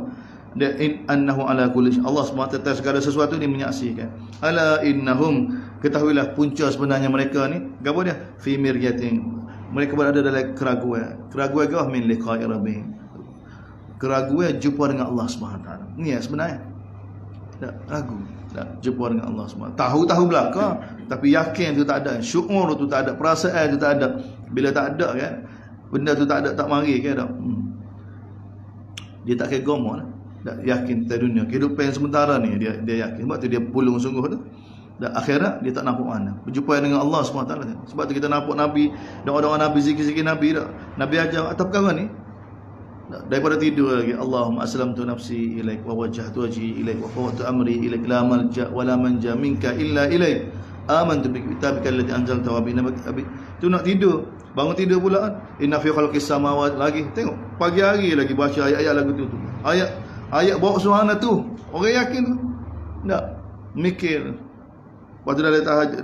Dan annahu ala kulli syai', Allah SWT segala sesuatu ni menyaksikan. Ala innahum, ketahuilah punca sebenarnya mereka ni, apa dia? Fi miryatin, mereka berada dalam keraguan. Keraguan ke min liqa'i rabbihim, keraguan jumpa dengan Allah SWT. Ni ya sebenarnya. Tak ragu, tak jumpa dengan Allah SWT. Tahu belaka, tapi yakin tu tak ada, syukur tu tak ada, perasaan tu tak ada. Bila tak ada kan, benda tu tak ada, tak mari kan tak. Dia tak kira gomo lah. Tak yakin tentang dunia, kehidupan yang sementara ni dia yakin. Sebab tu dia pulung sungguh tu. Dan akhirat dia tak nampak mana. Berjumpa dengan Allah SWT. Sebab tu kita nampak Nabi, doa-doa Nabi, zikir-zikir Nabi tak. Nabi ajar atas perkara ni. Daripada tidur lagi, Allahumma aslamtu nafsi ilaik wa wajjahtu wajhi ilaik wa fawwadtu amri ilaik la malja wa la manja minka illa ilaik amantu bi kitabika alladhi anzalta wa bi nabiyyika. Tu nak tidur, bangun tidur pula kan. Inna fi khalqis samawati, lagi tengok pagi hari lagi baca ayat-ayat lagu tu. Ayat bawa suara tu, orang yakin tu. Tak mikir. Waktu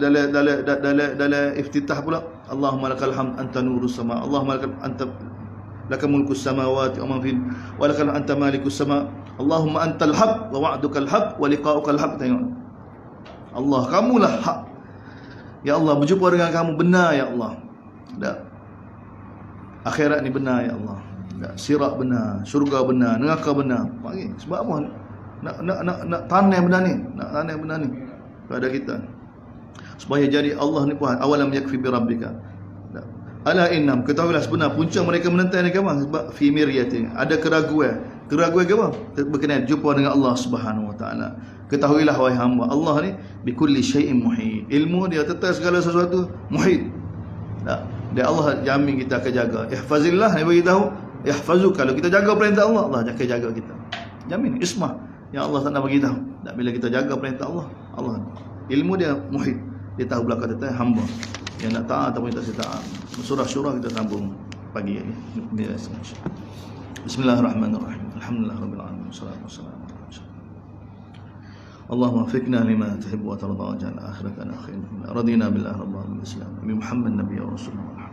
dalam iftitah pula, Allahumma lakal hamd anta nurus sama, Allahumma lakal mulkus samawati wa man fil, wa lakal anta malikus sama, Allahumma antal haq wa wa'dukal haq wa liqa'ukal haq. Tengok, Allah, kamulah hak ya Allah, berjumpa dengan kamu benar ya Allah. Tak, akhirat ni benar ya Allah. Tak, sirat benar, syurga benar, neraka benar. Mari, sebab apa? Nak tanam benda ni, nak tanam benda ni pada kita, supaya jadi Allah ni Tuhan. Awalam yakfi bi rabbika, Ala innam, ketahuilah sebenar punca mereka menentang agama sebab fi miryatin, ada keraguan agama berkenaan jumpa dengan Allah Subhanahu wa taala. Ketahuilah wahai hamba, Allah ni bikulli syai'in muhit. Ilmu dia tentang segala sesuatu muhit. Tak, dia Allah jamin kita akan jaga. Ihfazillah, dia bagi tahu, ihfazu, kalau kita jaga perintah Allah, Allah akan jaga kita. Jamin ismah yang Allah tak nak bagi tahu. Tak, bila kita jaga perintah Allah, Allah ilmu dia muhit. Dia tahu belakang tentang hamba yang nak taat ataupun tak taat. Surah Syura kita sambung pagi ini. Bismillahirrahmanirrahim. Alhamdulillahirabbil alamin. Wassalatu wassalamu ala rasulillah. Allahumma waffiqna lima tuhibbu wa tarda wa ja'al akhiratana khairan. Radina billahi rabbil alamin. Bi Muhammad nabiyyi wa rasulullah.